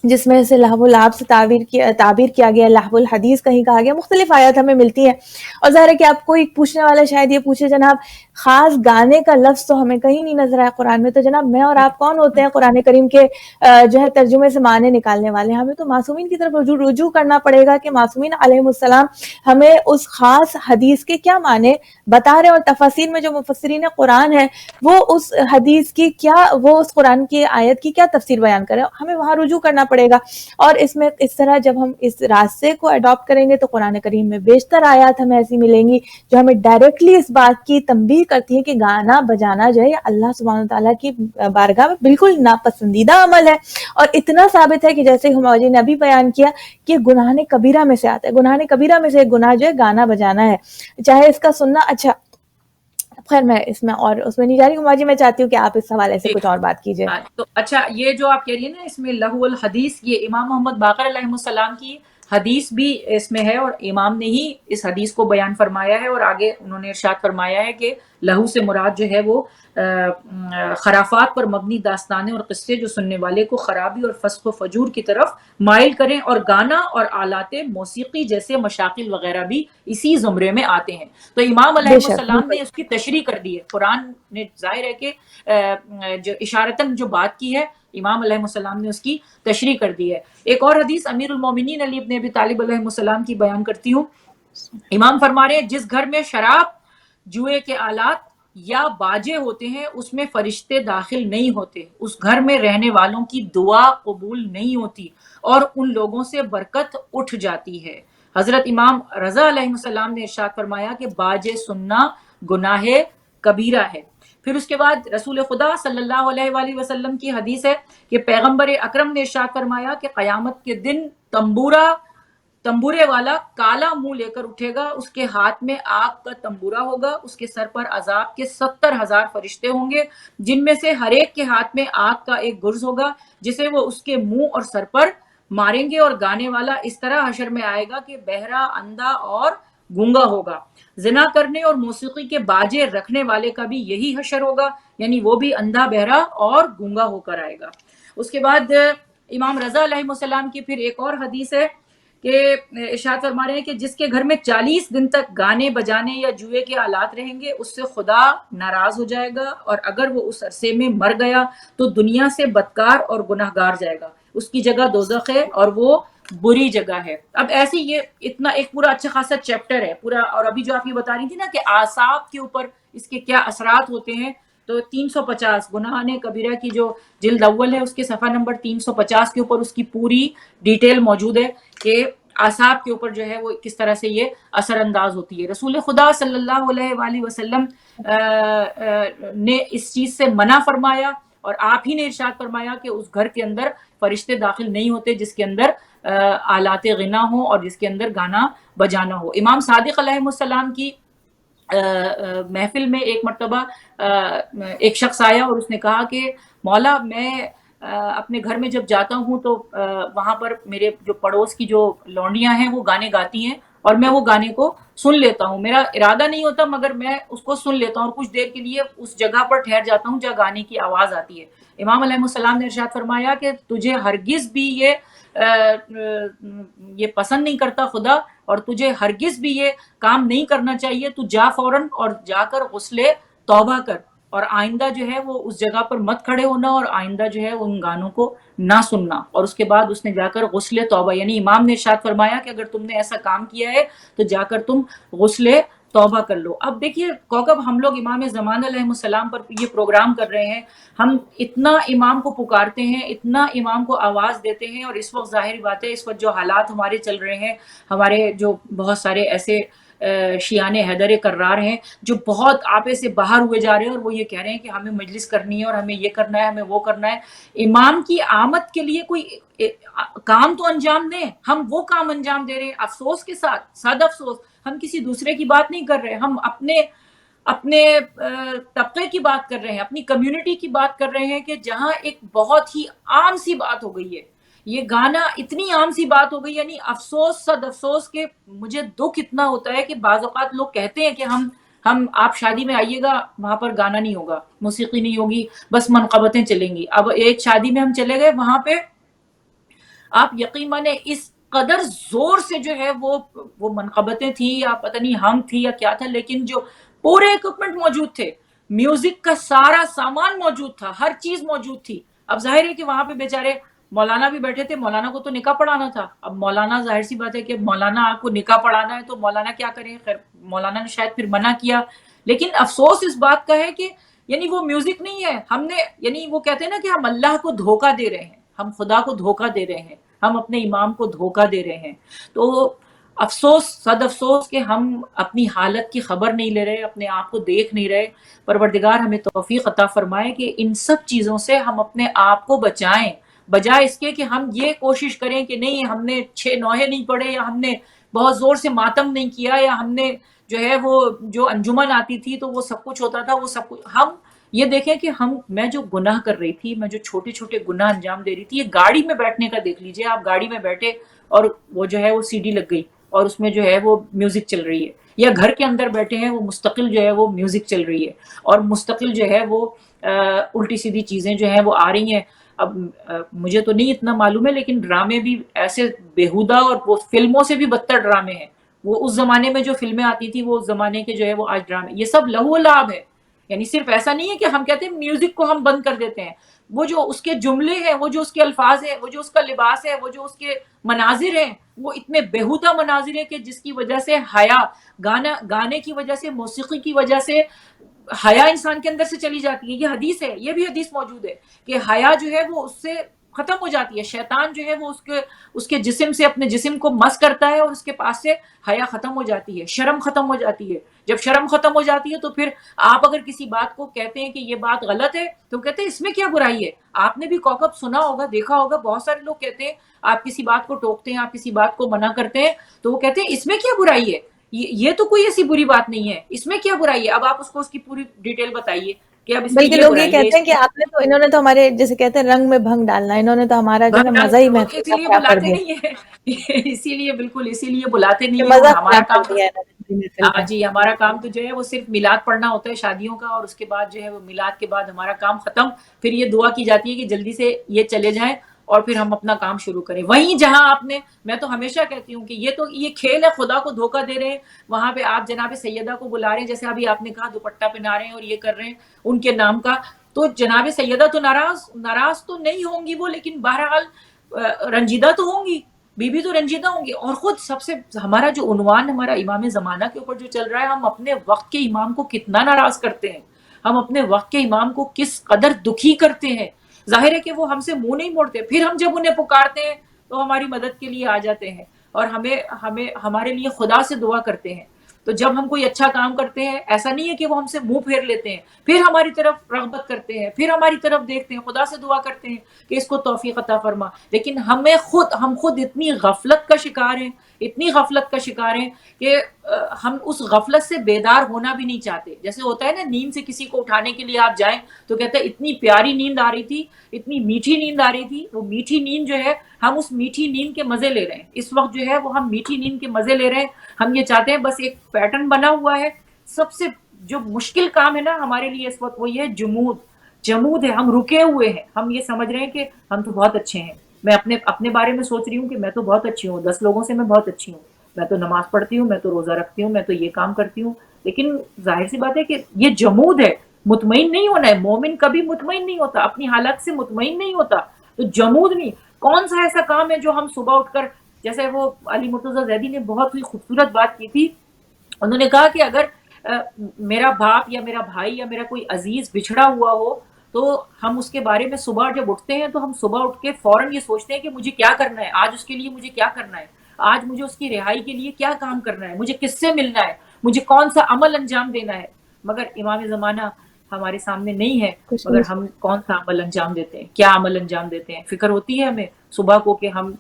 جس میں سے لہو العاب سے تعبیر کیا گیا، لہو الحدیث کہیں کہا گیا، مختلف آیات ہمیں ملتی ہیں، اور ظاہر ہے کہ آپ کو ایک پوچھنے والا شاید یہ پوچھے جناب خاص گانے کا لفظ تو ہمیں کہیں نہیں نظر آیا قرآن میں، تو جناب میں اور آپ کون ہوتے ہیں قرآن کریم کے جو ہے ترجمے سے معنی نکالنے والے؟ ہمیں تو معصومین کی طرف رجوع کرنا پڑے گا کہ معصومین علیہم السلام ہمیں اس خاص حدیث کے کیا معنی بتا رہے ہیں، اور تفاسیر میں جو مفسرین قرآن ہیں وہ اس حدیث کی کیا، وہ اس قرآن کی آیت کی کیا تفسیر بیان کریں، ہمیں وہاں رجوع کرنا پڑے گا، اور اس میں اس طرح جب ہم اس راستے کو اڈاپٹ کریں گے تو قرآن کریم میں بیشتر آیات ہمیں ایسی ملیں گی جو ہمیں ڈائریکٹلی اس بات کی تنبیہ کرتی ہے کہ گانا بجانا جو ہے اللہ سبحانہ تعالیٰ کی بارگاہ میں بالکل ناپسندیدہ عمل ہے، اور اتنا ثابت ہے کہ جیسے ہمارے نے ابھی بیان کیا کہ گناہ کبیرہ میں سے آتا ہے، گناہ کبیرہ میں سے ایک گناہ جو ہے گانا بجانا ہے، چاہے اس کا سننا اچھا، خیر میں اس میں اور اس میں نہیں جا رہی ہوں باجی، میں چاہتی ہوں کہ آپ اس حوالے سے کچھ اور بات کیجیے۔ تو اچھا، یہ جو آپ کہہ رہی ہیں نا اس میں لہو الحدیث، یہ امام محمد باقر علیہ السلام کی حدیث بھی اس میں ہے، اور امام نے ہی اس حدیث کو بیان فرمایا ہے، اور آگے انہوں نے ارشاد فرمایا ہے کہ لہو سے مراد جو ہے وہ خرافات پر مبنی داستانیں اور قصے جو سننے والے کو خرابی اور فسق و فجور کی طرف مائل کریں، اور گانا اور آلات موسیقی جیسے مشاغل وغیرہ بھی اسی زمرے میں آتے ہیں۔ تو امام علیہ بے شک السلام نے اس کی تشریح کر دی ہے، قرآن نے ظاہر ہے کہ جو اشارتاً جو بات کی ہے امام علیہ السلام نے اس کی تشریح کر دی ہے۔ ایک اور حدیث امیر المومنین علی ابن ابی طالب علیہ السلام کی بیان کرتی ہوں۔ امام فرما رہے ہیں جس گھر میں شراب، جوئے کے آلات یا باجے ہوتے ہیں اس میں فرشتے داخل نہیں ہوتے، اس گھر میں رہنے والوں کی دعا قبول نہیں ہوتی اور ان لوگوں سے برکت اٹھ جاتی ہے۔ حضرت امام رضا علیہ السلام نے ارشاد فرمایا کہ باجے سننا گناہ کبیرہ ہے۔ پھر اس کے بعد رسول خدا صلی اللہ علیہ وآلہ وسلم کی حدیث ہے کہ پیغمبر اکرم نے ارشاد فرمایا کہ قیامت کے دن تمبورے والا کالا منہ لے کر اٹھے گا، اس کے ہاتھ میں آگ کا تمبورا ہوگا، اس کے سر پر عذاب کے 70,000 فرشتے ہوں گے جن میں سے ہر ایک کے ہاتھ میں آگ کا ایک گرز ہوگا جسے وہ اس کے منہ اور سر پر ماریں گے، اور گانے والا اس طرح حشر میں آئے گا کہ بہرا، اندھا اور گونگا ہوگا۔ زنا کرنے اور موسیقی کے باجے رکھنے والے کا بھی یہی حشر ہوگا، یعنی وہ بھی اندھا، بہرا اور گونگا ہو کر آئے گا۔ اس کے بعد امام رضا علیہ السلام کی پھر ایک اور حدیث ہے کہ ارشاد فرما رہے ہیں کہ جس کے گھر میں 40 دن تک گانے بجانے یا جوئے کے آلات رہیں گے اس سے خدا ناراض ہو جائے گا، اور اگر وہ اس عرصے میں مر گیا تو دنیا سے بدکار اور گناہگار جائے گا، اس کی جگہ دوزخ ہے اور وہ بری جگہ ہے۔ اب ایسی یہ اتنا ایک پورا اچھا خاصا چیپٹر ہے پورا، اور ابھی جو آپ یہ بتا رہی تھی نا کہ اعصاب کے اوپر اس کے کیا اثرات ہوتے ہیں، تو 350 گناہ کبیرہ کی جو جلد اول ہے اس کے صفحہ نمبر 350 کے اوپر اس کی پوری ڈیٹیل موجود ہے کہ اعصاب کے اوپر جو ہے وہ کس طرح سے یہ اثر انداز ہوتی ہے۔ رسول خدا صلی اللہ علیہ وآلہ وسلم نے اس چیز سے منع فرمایا، اور آپ ہی نے ارشاد فرمایا کہ اس گھر کے اندر فرشتے داخل نہیں ہوتے جس کے اندر آلات غنا ہو اور جس کے اندر گانا بجانا ہو۔ امام صادق علیہ السلام کی محفل میں ایک مرتبہ ایک شخص آیا اور اس نے کہا کہ مولا، میں اپنے گھر میں جب جاتا ہوں تو وہاں پر میرے جو پڑوس کی جو لونڈیاں ہیں وہ گانے گاتی ہیں اور میں وہ گانے کو سن لیتا ہوں، میرا ارادہ نہیں ہوتا مگر میں اس کو سن لیتا ہوں اور کچھ دیر کے لیے اس جگہ پر ٹھہر جاتا ہوں جہاں گانے کی آواز آتی ہے۔ امام علیہ السلام نے ارشاد فرمایا کہ تجھے ہرگز بھی یہ پسند نہیں کرتا خدا، اور تجھے ہرگز بھی یہ کام نہیں کرنا چاہیے، تو جا فوراً اور جا کر غسل توبہ کر، اور آئندہ جو ہے وہ اس جگہ پر مت کھڑے ہونا، اور آئندہ جو ہے ان گانوں کو نہ سننا۔ اور اس کے بعد اس نے جا کر غسل توبہ، یعنی امام نے ارشاد فرمایا کہ اگر تم نے ایسا کام کیا ہے تو جا کر تم غسل توبہ کر لو۔ اب دیکھیے کوکب، ہم لوگ امام زمان علیہ السلام پر یہ پروگرام کر رہے ہیں، ہم اتنا امام کو پکارتے ہیں، اتنا امام کو آواز دیتے ہیں، اور اس وقت ظاہری بات ہے اس وقت جو حالات ہمارے چل رہے ہیں، ہمارے جو بہت سارے ایسے شیعان حیدر کرار ہیں جو بہت آپے سے باہر ہوئے جا رہے ہیں، اور وہ یہ کہہ رہے ہیں کہ ہمیں مجلس کرنی ہے اور ہمیں یہ کرنا ہے، ہمیں وہ کرنا ہے۔ امام کی آمد کے لیے کوئی کام تو انجام دیں، ہم وہ کام انجام دے رہے ہیں افسوس کے ساتھ، صد افسوس، ہم کسی دوسرے کی بات نہیں کر رہے، ہم اپنے طبقے کی بات کر رہے ہیں، اپنی کمیونٹی کی بات کر رہے ہیں کہ جہاں ایک بہت ہی عام سی بات ہو گئی ہے، یہ گانا اتنی عام سی بات ہو گئی، یعنی افسوس، صد افسوس کہ مجھے دکھ اتنا ہوتا ہے کہ بعض اوقات لوگ کہتے ہیں کہ ہم آپ شادی میں آئیے گا، وہاں پر گانا نہیں ہوگا، موسیقی نہیں ہوگی، بس منقبتیں چلیں گی۔ اب ایک شادی میں ہم چلے گئے، وہاں پہ آپ یقین مانیں اس قدر زور سے جو ہے وہ منقبتیں تھیں یا پتہ نہیں ہم تھی یا کیا تھا، لیکن جو پورے اکوپمنٹ موجود تھے، میوزک کا سارا سامان موجود تھا، ہر چیز موجود تھی۔ اب ظاہر ہے کہ وہاں پہ بیچارے مولانا بھی بیٹھے تھے، مولانا کو تو نکاح پڑھانا تھا۔ اب مولانا ظاہر سی بات ہے کہ مولانا آپ کو نکاح پڑھانا ہے تو مولانا کیا کریں، خیر مولانا نے شاید پھر منع کیا، لیکن افسوس اس بات کا ہے کہ یعنی وہ میوزک نہیں ہے، ہم نے یعنی وہ کہتے ہیں نا کہ ہم اللہ کو دھوکہ دے رہے ہیں، ہم خدا کو دھوکہ دے رہے ہیں، ہم اپنے امام کو دھوکہ دے رہے ہیں۔ تو افسوس، صد افسوس کہ ہم اپنی حالت کی خبر نہیں لے رہے، اپنے آپ کو دیکھ نہیں رہے۔ پروردگار ہمیں توفیق عطا فرمائے کہ ان سب چیزوں سے ہم اپنے آپ کو بچائیں، بجائے اس کے کہ ہم یہ کوشش کریں کہ نہیں ہم نے 6 نوحے نہیں پڑھے، یا ہم نے بہت زور سے ماتم نہیں کیا، یا ہم نے جو ہے وہ جو انجمن آتی تھی تو وہ سب کچھ ہوتا تھا، وہ سب کچھ ہم یہ دیکھیں کہ میں جو گناہ کر رہی تھی، میں جو چھوٹے چھوٹے گناہ انجام دے رہی تھی، یہ گاڑی میں بیٹھنے کا دیکھ لیجئے، آپ گاڑی میں بیٹھے اور وہ جو ہے وہ سی ڈی لگ گئی اور اس میں جو ہے وہ میوزک چل رہی ہے، یا گھر کے اندر بیٹھے ہیں وہ مستقل جو ہے وہ میوزک چل رہی ہے، اور مستقل جو ہے وہ الٹی سیدھی چیزیں جو ہیں وہ آ رہی ہیں۔ اب مجھے تو نہیں اتنا معلوم ہے، لیکن ڈرامے بھی ایسے بیہودہ اور وہ فلموں سے بھی بدتر ڈرامے ہیں، وہ اس زمانے میں جو فلمیں آتی تھی وہ اس زمانے کے جو ہے وہ آج ڈرامے، یہ سب لہو و لعب ہے۔ یعنی صرف ایسا نہیں ہے کہ ہم کہتے ہیں میوزک کو ہم بند کر دیتے ہیں، وہ جو اس کے جملے ہیں، وہ جو اس کے الفاظ ہیں، وہ جو اس کا لباس ہے، وہ جو اس کے مناظر ہیں، وہ اتنے بیہودہ مناظر ہیں کہ جس کی وجہ سے حیا، گانے کی وجہ سے، موسیقی کی وجہ سے حیا انسان کے اندر سے چلی جاتی ہے. یہ حدیث ہے، یہ بھی حدیث موجود ہے کہ حیا جو ہے وہ اس سے ختم ہو جاتی ہے. شیطان جو ہے وہ اس کے جسم سے اپنے جسم کو مس کرتا ہے اور اس کے پاس سے حیا ختم ہو جاتی ہے، شرم ختم ہو جاتی ہے. جب شرم ختم ہو جاتی ہے تو پھر آپ اگر کسی بات کو کہتے ہیں کہ یہ بات غلط ہے تو کہتے ہیں اس میں کیا برائی ہے. آپ نے بھی کوکب سنا ہوگا، دیکھا ہوگا، بہت سارے لوگ کہتے ہیں آپ کسی بات کو ٹوکتے ہیں، آپ کسی بات کو منع کرتے ہیں تو وہ کہتے ہیں اس میں کیا برائی ہے، یہ تو کوئی ایسی بری بات نہیں ہے، اس میں کیا برائی ہے. اب آپ اس کو اس کی پوری ڈیٹیل بتائیے کہ اب اس میں بلکہ یہ لوگ یہ برائی ہے، کہتے اس ہیں کہ آپ نے تو، انہوں نے تو ہمارے جیسے کہتے ہیں رنگ میں بھنگ ڈالنا، انہوں نے تو ہمارا جو ہے نا بھنگ مزہ ہی ڈالنا، محفل اسی کا لیے خراب کر بلاتے دیا، نہیں ہیں اسی لیے بالکل اسی لیے بلاتے کہ نہیں ہیں. اور مزہ ہمارا خراب کر کام تو دیا ہے انہوں نے محفل کا. جی ہمارا کام تو جو ہے وہ صرف میلاد پڑھنا ہوتا ہے شادیوں کا، اور اس کے بعد جو ہے وہ میلاد کے بعد ہمارا کام ختم. پھر یہ دعا کی جاتی ہے کہ جلدی سے یہ چلے جائیں اور پھر ہم اپنا کام شروع کریں. وہیں جہاں آپ نے، میں تو ہمیشہ کہتی ہوں کہ یہ کھیل ہے، خدا کو دھوکہ دے رہے ہیں. وہاں پہ آپ جناب سیدہ کو بلا رہے ہیں، جیسے ابھی آپ نے کہا دوپٹہ پہنا رہے ہیں اور یہ کر رہے ہیں ان کے نام کا. تو جناب سیدہ تو ناراض تو نہیں ہوں گی وہ، لیکن بہرحال رنجیدہ تو ہوں گی، بی بی تو رنجیدہ ہوں گی. اور خود سب سے ہمارا جو عنوان ہمارا امام زمانہ کے اوپر جو چل رہا ہے، ہم اپنے وقت کے امام کو کتنا ناراض کرتے ہیں، ہم اپنے وقت کے امام کو کس قدر دکھی کرتے ہیں. ظاہر ہے کہ وہ ہم سے منہ نہیں موڑتے، پھر ہم جب انہیں پکارتے ہیں تو ہماری مدد کے لیے آ جاتے ہیں اور ہمارے لیے خدا سے دعا کرتے ہیں. تو جب ہم کوئی اچھا کام کرتے ہیں، ایسا نہیں ہے کہ وہ ہم سے منہ پھیر لیتے ہیں، پھر ہماری طرف رغبت کرتے ہیں، پھر ہماری طرف دیکھتے ہیں، خدا سے دعا کرتے ہیں کہ اس کو توفیق عطا فرما. لیکن ہم خود اتنی غفلت کا شکار ہیں، اتنی غفلت کا شکار ہیں کہ ہم اس غفلت سے بیدار ہونا بھی نہیں چاہتے. جیسے ہوتا ہے نا، نیند سے کسی کو اٹھانے کے لیے آپ جائیں تو کہتے ہیں اتنی پیاری نیند آ رہی تھی، اتنی میٹھی نیند آ رہی تھی. وہ میٹھی نیند جو ہے، ہم اس میٹھی نیند کے مزے لے رہے ہیں اس وقت جو ہے، وہ ہم میٹھی نیند کے مزے لے رہے ہیں. ہم یہ چاہتے ہیں، بس ایک پیٹرن بنا ہوا ہے. سب سے جو مشکل کام ہے نا ہمارے لیے اس وقت، وہ یہ جمود ہے. ہم رکے ہوئے ہیں، ہم یہ سمجھ رہے ہیں کہ ہم تو بہت اچھے ہیں. میں اپنے بارے میں سوچ رہی ہوں کہ میں تو بہت اچھی ہوں، 10 لوگوں سے میں بہت اچھی ہوں، میں تو نماز پڑھتی ہوں، میں تو روزہ رکھتی ہوں، میں تو یہ کام کرتی ہوں. لیکن ظاہر سی بات ہے کہ یہ جمود ہے، مطمئن نہیں ہونا ہے. مومن کبھی مطمئن نہیں ہوتا، اپنی حالت سے مطمئن نہیں ہوتا. تو جمود نہیں. کون سا ایسا کام ہے جو ہم صبح اٹھ کر، جیسے وہ علی مرتضی زیدی نے بہت ہی خوبصورت بات کی تھی. انہوں نے کہا کہ اگر میرا باپ یا میرا بھائی یا میرا کوئی عزیز بچھڑا ہوا ہو تو ہم اس کے بارے میں صبح جب اٹھتے ہیں تو ہم صبح اٹھ کے فوراً یہ سوچتے ہیں کہ مجھے کیا کرنا ہے آج، اس کے لیے مجھے کیا کرنا ہے آج، مجھے اس کی رہائی کے لیے کیا کام کرنا ہے، مجھے کس سے ملنا ہے، مجھے کون سا عمل انجام دینا ہے. مگر امام زمانہ ہمارے سامنے نہیں ہے. کچھ مگر نہیں. ہم کون سا عمل انجام دیتے ہیں، کیا عمل انجام دیتے ہیں. فکر ہوتی ہے ہمیں صبح کو کہ ہم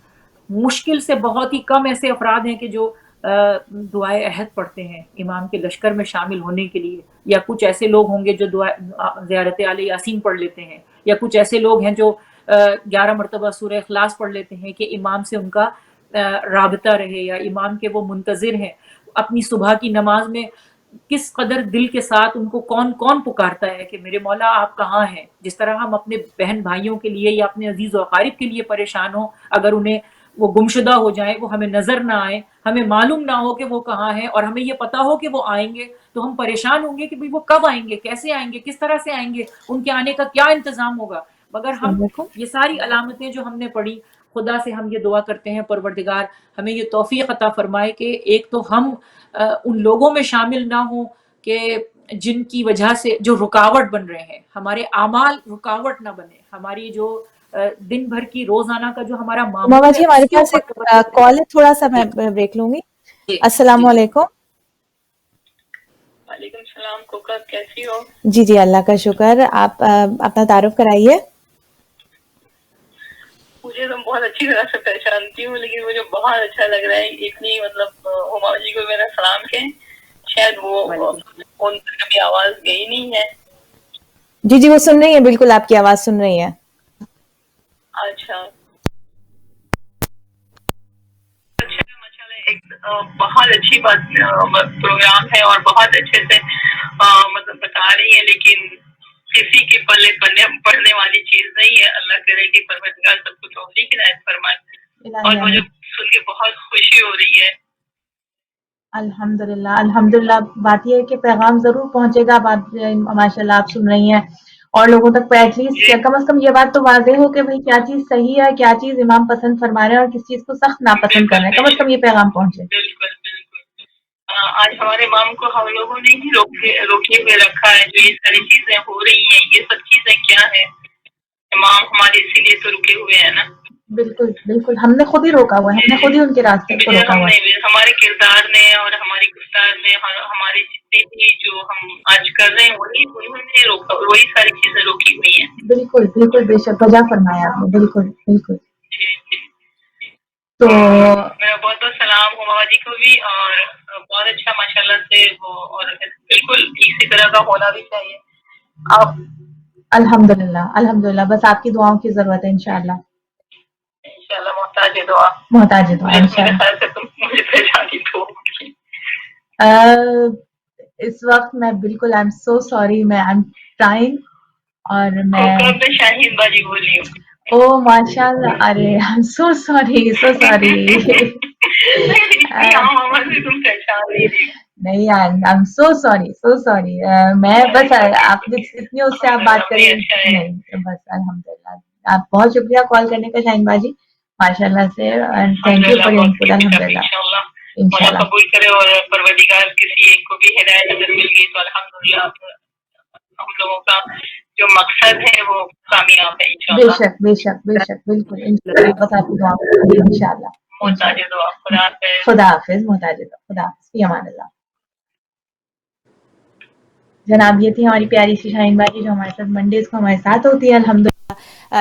مشکل سے بہت ہی کم ایسے افراد ہیں کہ جو دعائے عہد پڑھتے ہیں امام کے لشکر میں شامل ہونے کے لیے، یا کچھ ایسے لوگ ہوں گے جو زیارت آل یاسین پڑھ لیتے ہیں، یا کچھ ایسے لوگ ہیں جو 11 مرتبہ سورہ اخلاص پڑھ لیتے ہیں کہ امام سے ان کا رابطہ رہے، یا امام کے وہ منتظر ہیں. اپنی صبح کی نماز میں کس قدر دل کے ساتھ ان کو کون کون پکارتا ہے کہ میرے مولا آپ کہاں ہیں. جس طرح ہم اپنے بہن بھائیوں کے لیے یا اپنے عزیز و اقارب کے لیے پریشان ہوں، اگر انہیں وہ گمشدہ ہو جائیں، وہ ہمیں نظر نہ آئے، ہمیں معلوم نہ ہو کہ وہ کہاں ہیں، اور ہمیں یہ پتا ہو کہ وہ آئیں گے، تو ہم پریشان ہوں گے کہ وہ کب آئیں گے، کیسے آئیں گے، کس طرح سے آئیں گے، ان کے آنے کا کیا انتظام ہوگا. مگر ہم السلام علیکم. یہ ساری علامتیں جو ہم نے پڑھی، خدا سے ہم یہ دعا کرتے ہیں پروردگار ہمیں یہ توفیق عطا فرمائے کہ ایک تو ہم ان لوگوں میں شامل نہ ہوں کہ جن کی وجہ سے جو رکاوٹ بن رہے ہیں، ہمارے اعمال رکاوٹ نہ بنے، ہماری جو دن بھر کی روزانہ کا جو ہمارا ماما معمول ہے جی اس ہمارے کے پاس اوپر ایک توجہ کال ہے، تھوڑا سا میں دے. بریک لوں گی. جی السلام جی جی. علیکم. وعلیکم السلام کوکا، کیسی ہو؟ جی جی اللہ کا شکر. آپ اپنا تعارف کرائیے. مجھے تو بہت اچھی طرح سے پہچانتی ہوں، لیکن مجھے بہت اچھا لگ رہا ہے اتنی ہما جی کو میرا سلام کہیں، شاید وہ ان پر کبھی آواز گئی نہیں ہے. جی جی وہ سن رہی ہیں، بالکل آپ کی آواز سن رہی ہیں. اچھا ایک بہت اچھی بات پروگرام ہے اور بہت اچھے سے بتا رہی ہے، لیکن کسی کے پلے پڑھنے والی چیز نہیں ہے. اللہ کرے کہ پروردگار سب کو توفیق عنایت فرمائے، اور مجھے سن کے بہت خوشی ہو رہی ہے. الحمدللہ الحمدللہ. بات یہ ہے کہ پیغام ضرور پہنچے گا. بات ماشاء اللہ آپ سن رہی ہیں اور لوگوں تک ایٹ لیسٹ کم از کم یہ بات تو واضح ہو کہ بھائی کیا چیز صحیح ہے، کیا چیز امام پسند فرما رہے ہیں اور کس چیز کو سخت ناپسند کر رہے ہیں، کم از کم یہ پیغام پہنچے. بالکل بالکل. آج ہمارے امام کو ہم لوگوں نے ہی روکے ہوئے رکھا ہے. جو یہ ساری چیزیں ہو رہی ہیں، یہ سب چیزیں کیا ہے؟ امام ہمارے اسی لیے تو رکے ہوئے ہیں نا. بالکل بالکل، ہم نے خود ہی روکا ہوا ہے، ہم نے خود ہی ان کے راستے کو روکا ہوا ہے. ہمارے کردار نے اور ہماری گفتار نے ہمارے جتنے بھی جو ہم آج کر رہے ہیں انہوں نے روکا، وہی ساری چیزیں روکی ہوئی ہیں. بالکل بالکل، بے شک وجہ فرمایا آپ نے، بالکل بالکل. جی جی. تو میرا بہت بہت سلام ہو بابا جی کو بھی، اور بہت اچھا ماشاء اللہ سے وہ، اور بالکل اسی طرح کا ہونا بھی چاہیے. آپ الحمدللہ الحمدللہ، بس آپ کی دعاؤں کی ضرورت ہے انشاءاللہ. انشاءاللہ محتاج دعا. محتاج دعا میرے انشاءاللہ. خیال سے تم مجھے پہچانی تو. اس وقت میں بالکل آئی ایم سو سوری، میں آئی ایم ٹرائنگ، اور میں شاہین باجی بول رہی ہوں. او ماشاء اللہ، ارے I am so sorry so sorry. تم پہچان نہیں رہی. نہیں، I am so sorry so sorry. میں بس آپ اتنی اس سے آپ بات کریں. نہیں بس الحمدللہ. آپ بہت شکریہ کال کرنے کا شاہین باجی، ماشاء اللہ سے، and thank you for your input. الحمدللہ انشاءاللہ. قبول کرے، اور پروردگار کسی ایک کو بھی ہدایت اگر مل گئی تو الحمدللہ ہم لوگوں کا جو مقصد ہے وہ کامیاب ہے بے انشاءاللہ. شک بے شک بے شک، بالکل انشاءاللہ. بس آپ کی دعا انشاءاللہ. محتاج دعا. خدا حافظ. خدا حافظ. محتاج دعا. خدا حافظ. فی امان اللہ. جناب یہ تھی ہماری پیاری سی شاہین باجی جو ہمارے ساتھ منڈیز کو ہمارے ساتھ ہوتی ہے الحمدللہ.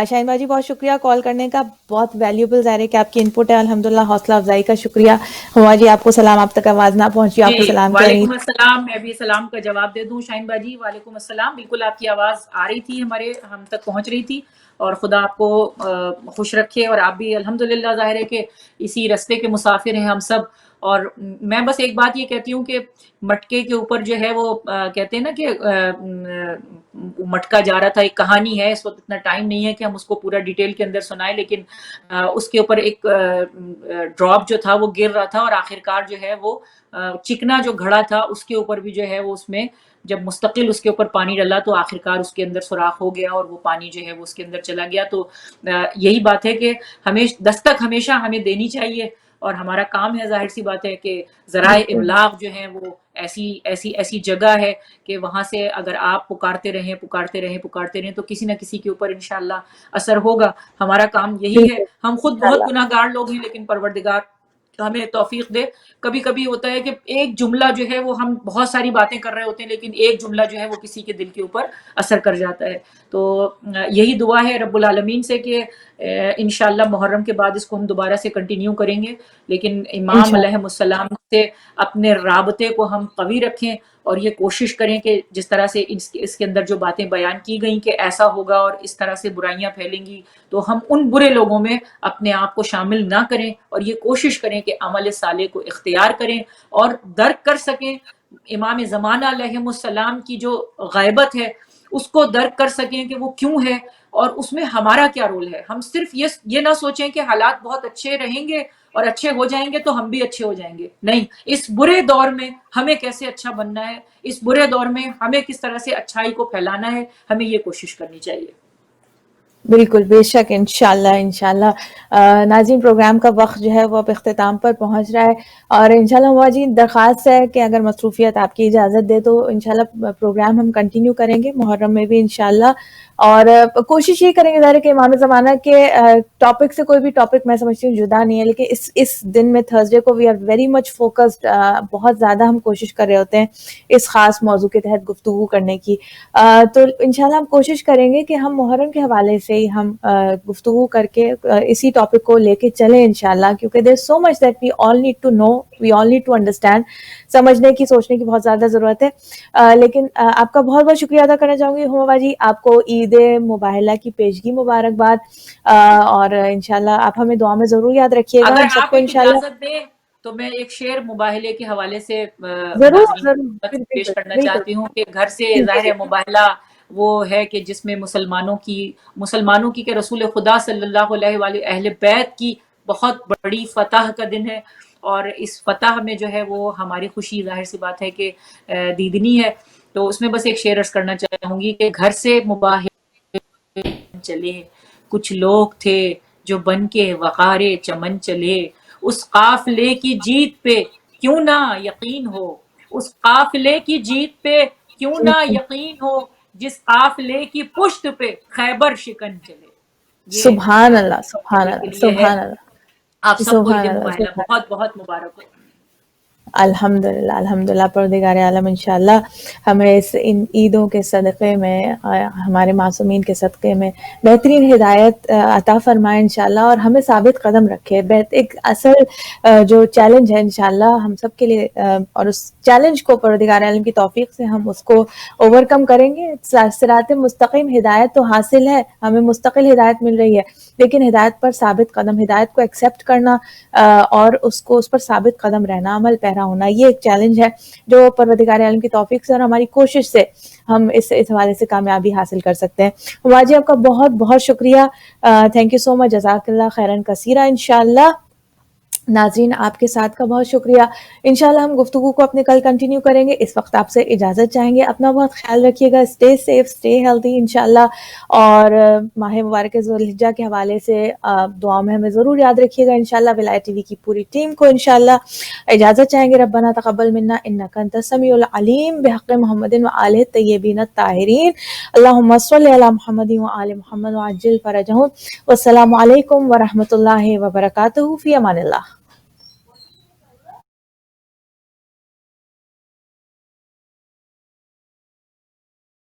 شاہین باجی بہت شکریہ کال کرنے کا، بہت ویلیوبل ظاہر ہے کہ آپ کی انپٹ ہے الحمدللہ. حوصلہ افزائی کا شکریہ. ہوا جی آپ کو سلام، آپ تک آواز نہ پہنچی، آپ کو سلام کہہ رہی. وعلیکم السلام. میں بھی سلام کا جواب دے دوں شاہین باجی. وعلیکم السلام. بالکل آپ کی آواز آ رہی تھی، ہم تک پہنچ رہی تھی، اور خدا آپ کو خوش رکھے، اور آپ بھی الحمدللہ ظاہر ہے کہ اسی رستے کے مسافر ہیں ہم سب. اور میں بس ایک بات یہ کہتی ہوں کہ مٹکے کے اوپر جو ہے وہ کہتے ہیں نا کہ مٹکا جا رہا تھا، ایک کہانی ہے. اس وقت اتنا ٹائم نہیں ہے کہ ہم اس کو پورا ڈیٹیل کے اندر سنائیں، لیکن اس کے اوپر ایک ڈراپ جو تھا وہ گر رہا تھا، اور آخرکار جو ہے وہ چکنا جو گھڑا تھا اس کے اوپر بھی جو ہے وہ اس میں جب مستقل اس کے اوپر پانی ڈلا تو آخرکار اس کے اندر سوراخ ہو گیا، اور وہ پانی جو ہے وہ اس کے اندر چلا گیا. تو یہی بات ہے کہ دستک ہمیشہ ہمیں دینی چاہیے، اور ہمارا کام ہے، ظاہر سی بات ہے کہ ذرائع ابلاغ جو ہیں وہ ایسی جگہ ہے کہ وہاں سے اگر آپ پکارتے رہیں تو کسی نہ کسی کے اوپر انشاءاللہ اثر ہوگا. ہمارا کام یہی ہے. ہم خود بہت گناہ گار لوگ ہیں، لیکن پروردگار ہمیں توفیق دے. کبھی کبھی ہوتا ہے کہ ایک جملہ جو ہے وہ ہم بہت ساری باتیں کر رہے ہوتے ہیں، لیکن ایک جملہ جو ہے وہ کسی کے دل کے اوپر اثر کر جاتا ہے. تو یہی دعا ہے رب العالمین سے کہ انشاءاللہ محرم کے بعد اس کو ہم دوبارہ سے کنٹینیو کریں گے، لیکن امام علیہ السلام سے اپنے رابطے کو ہم قوی رکھیں، اور یہ کوشش کریں کہ جس طرح سے اس کے اندر جو باتیں بیان کی گئیں کہ ایسا ہوگا اور اس طرح سے برائیاں پھیلیں گی، تو ہم ان برے لوگوں میں اپنے آپ کو شامل نہ کریں، اور یہ کوشش کریں کہ عمل صالح کو اختیار کریں اور درک کر سکیں امام زمانہ علیہ السلام کی جو غیبت ہے اس کو درک کر سکیں کہ وہ کیوں ہے اور اس میں ہمارا کیا رول ہے. ہم صرف یہ نہ سوچیں کہ حالات بہت اچھے رہیں گے اور اچھے ہو جائیں گے تو ہم بھی اچھے ہو جائیں گے. نہیں، اس برے دور میں ہمیں کیسے اچھا بننا ہے، اس برے دور میں ہمیں کس طرح سے اچھائی کو پھیلانا ہے، ہمیں یہ کوشش کرنی چاہیے. بالکل بے شک انشاءاللہ انشاءاللہ. ناظرین پروگرام کا وقت جو ہے وہ اب اختتام پر پہنچ رہا ہے، اور انشاءاللہ ہوا جی درخواست ہے کہ اگر مصروفیت آپ کی اجازت دے تو انشاءاللہ پروگرام ہم کنٹینیو کریں گے محرم میں بھی انشاءاللہ. اور کوشش یہ کریں گے ظاہر ہے کہ امام زمانہ کے ٹاپک سے کوئی بھی ٹاپک میں سمجھتی ہوں جدا نہیں ہے، لیکن اس دن میں تھرسڈے کو we are very much focused, بہت زیادہ ہم کوشش کر رہے ہوتے ہیں اس خاص موضوع کے تحت گفتگو کرنے کی. تو انشاءاللہ ہم کوشش کریں گے کہ ہم محرم کے حوالے سے ہی ہم گفتگو کر کے اسی ٹاپک کو لے کے چلیں انشاءاللہ، کیونکہ there so much that we all need to know, we all need to understand. سمجھنے کی سوچنے کی بہت زیادہ ضرورت ہے. لیکن آپ کا بہت بہت شکریہ ادا کرنا چاہوں گی ہما جی، آپ کو عید مباہلہ کی پیشگی مبارکباد، اور انشاءاللہ آپ ہمیں دعا میں ضرور یاد رکھیے گا. اگر ہم سب آپ کو ایک انشاءاللہ اجازت دیں تو میں ایک شعر مباہلے کے حوالے سے ضرور ناظرین پیش کرنا چاہتی ہوں کہ گھر سے ظاہر ہے مباہلہ وہ ہے کہ جس میں مسلمانوں کی کہ رسول خدا صلی اللہ علیہ وآلہ اہل بیت کی بہت بڑی فتح کا دن ہے، اور اس فتح میں جو ہے وہ ہماری خوشی ظاہر سی بات ہے کہ دیدنی ہے. تو اس میں بس ایک شعر عرض کرنا چاہوں گی کہ گھر سے مباح چلے کچھ لوگ تھے جو بن کے وقار چمن چلے، اس قافلے کی جیت پہ کیوں نہ یقین ہو، اس قافلے کی جیت پہ کیوں نہ یقین ہو، جس قافلے کی پشت پہ خیبر شکن چلے. یہ سبحان اللہ، سبحان کے اللہ، لیے ہے. سبحان اللہ، آپ سب کو عید سبحان اللہ، مبارکہ، سبحان. بہت بہت مبارک ہو. الحمدللہ، الحمدللہ. پروردگار عالم انشاءاللہ ہمیں ان عیدوں کے صدقے میں، ہمارے معصومین کے صدقے میں بہترین ہدایت عطا فرمائے انشاءاللہ، اور ہمیں ثابت قدم رکھے. ایک اصل جو چیلنج ہے انشاءاللہ ہم سب کے لیے، اور اس چیلنج کو پروردگار عالم کی توفیق سے ہم اس کو اوور کم کریں گے. صراط مستقیم ہدایت تو حاصل ہے، ہمیں مستقل ہدایت مل رہی ہے، لیکن ہدایت پر ثابت قدم، ہدایت کو ایکسیپٹ کرنا اور اس پر ثابت قدم رہنا، عمل پیرا ہونا، یہ ایک چیلنج ہے جو پروردگار عالم کی توفیق سے اور ہماری کوشش سے ہم اس حوالے سے کامیابی حاصل کر سکتے ہیں. ہما جی آپ کا بہت بہت شکریہ، تھینک یو سو مچ، جزاک اللہ خیرن کثیرہ. انشاءاللہ ناظرین آپ کے ساتھ کا بہت شکریہ. انشاءاللہ ہم گفتگو کو اپنے کل کنٹینیو کریں گے. اس وقت آپ سے اجازت چاہیں گے. اپنا بہت خیال رکھیے گا، اسٹے سیف، اسٹے ہیلتھی انشاءاللہ. اور ماہ مبارک ذوالحجہ کے حوالے سے دعا میں ہمیں ضرور یاد رکھیے گا انشاءاللہ. ولایت ٹی وی کی پوری ٹیم کو انشاءاللہ اجازت چاہیں گے. ربنا تقبل منا انک انت السمیع العلیم، بحق محمد و آلہ الطیبین الطاہرین. اللہم صلی علی محمد و آل محمد وعجل فرجہم. والسلام علیکم ورحمۃ اللہ وبرکاتہ. فی امان اللہ.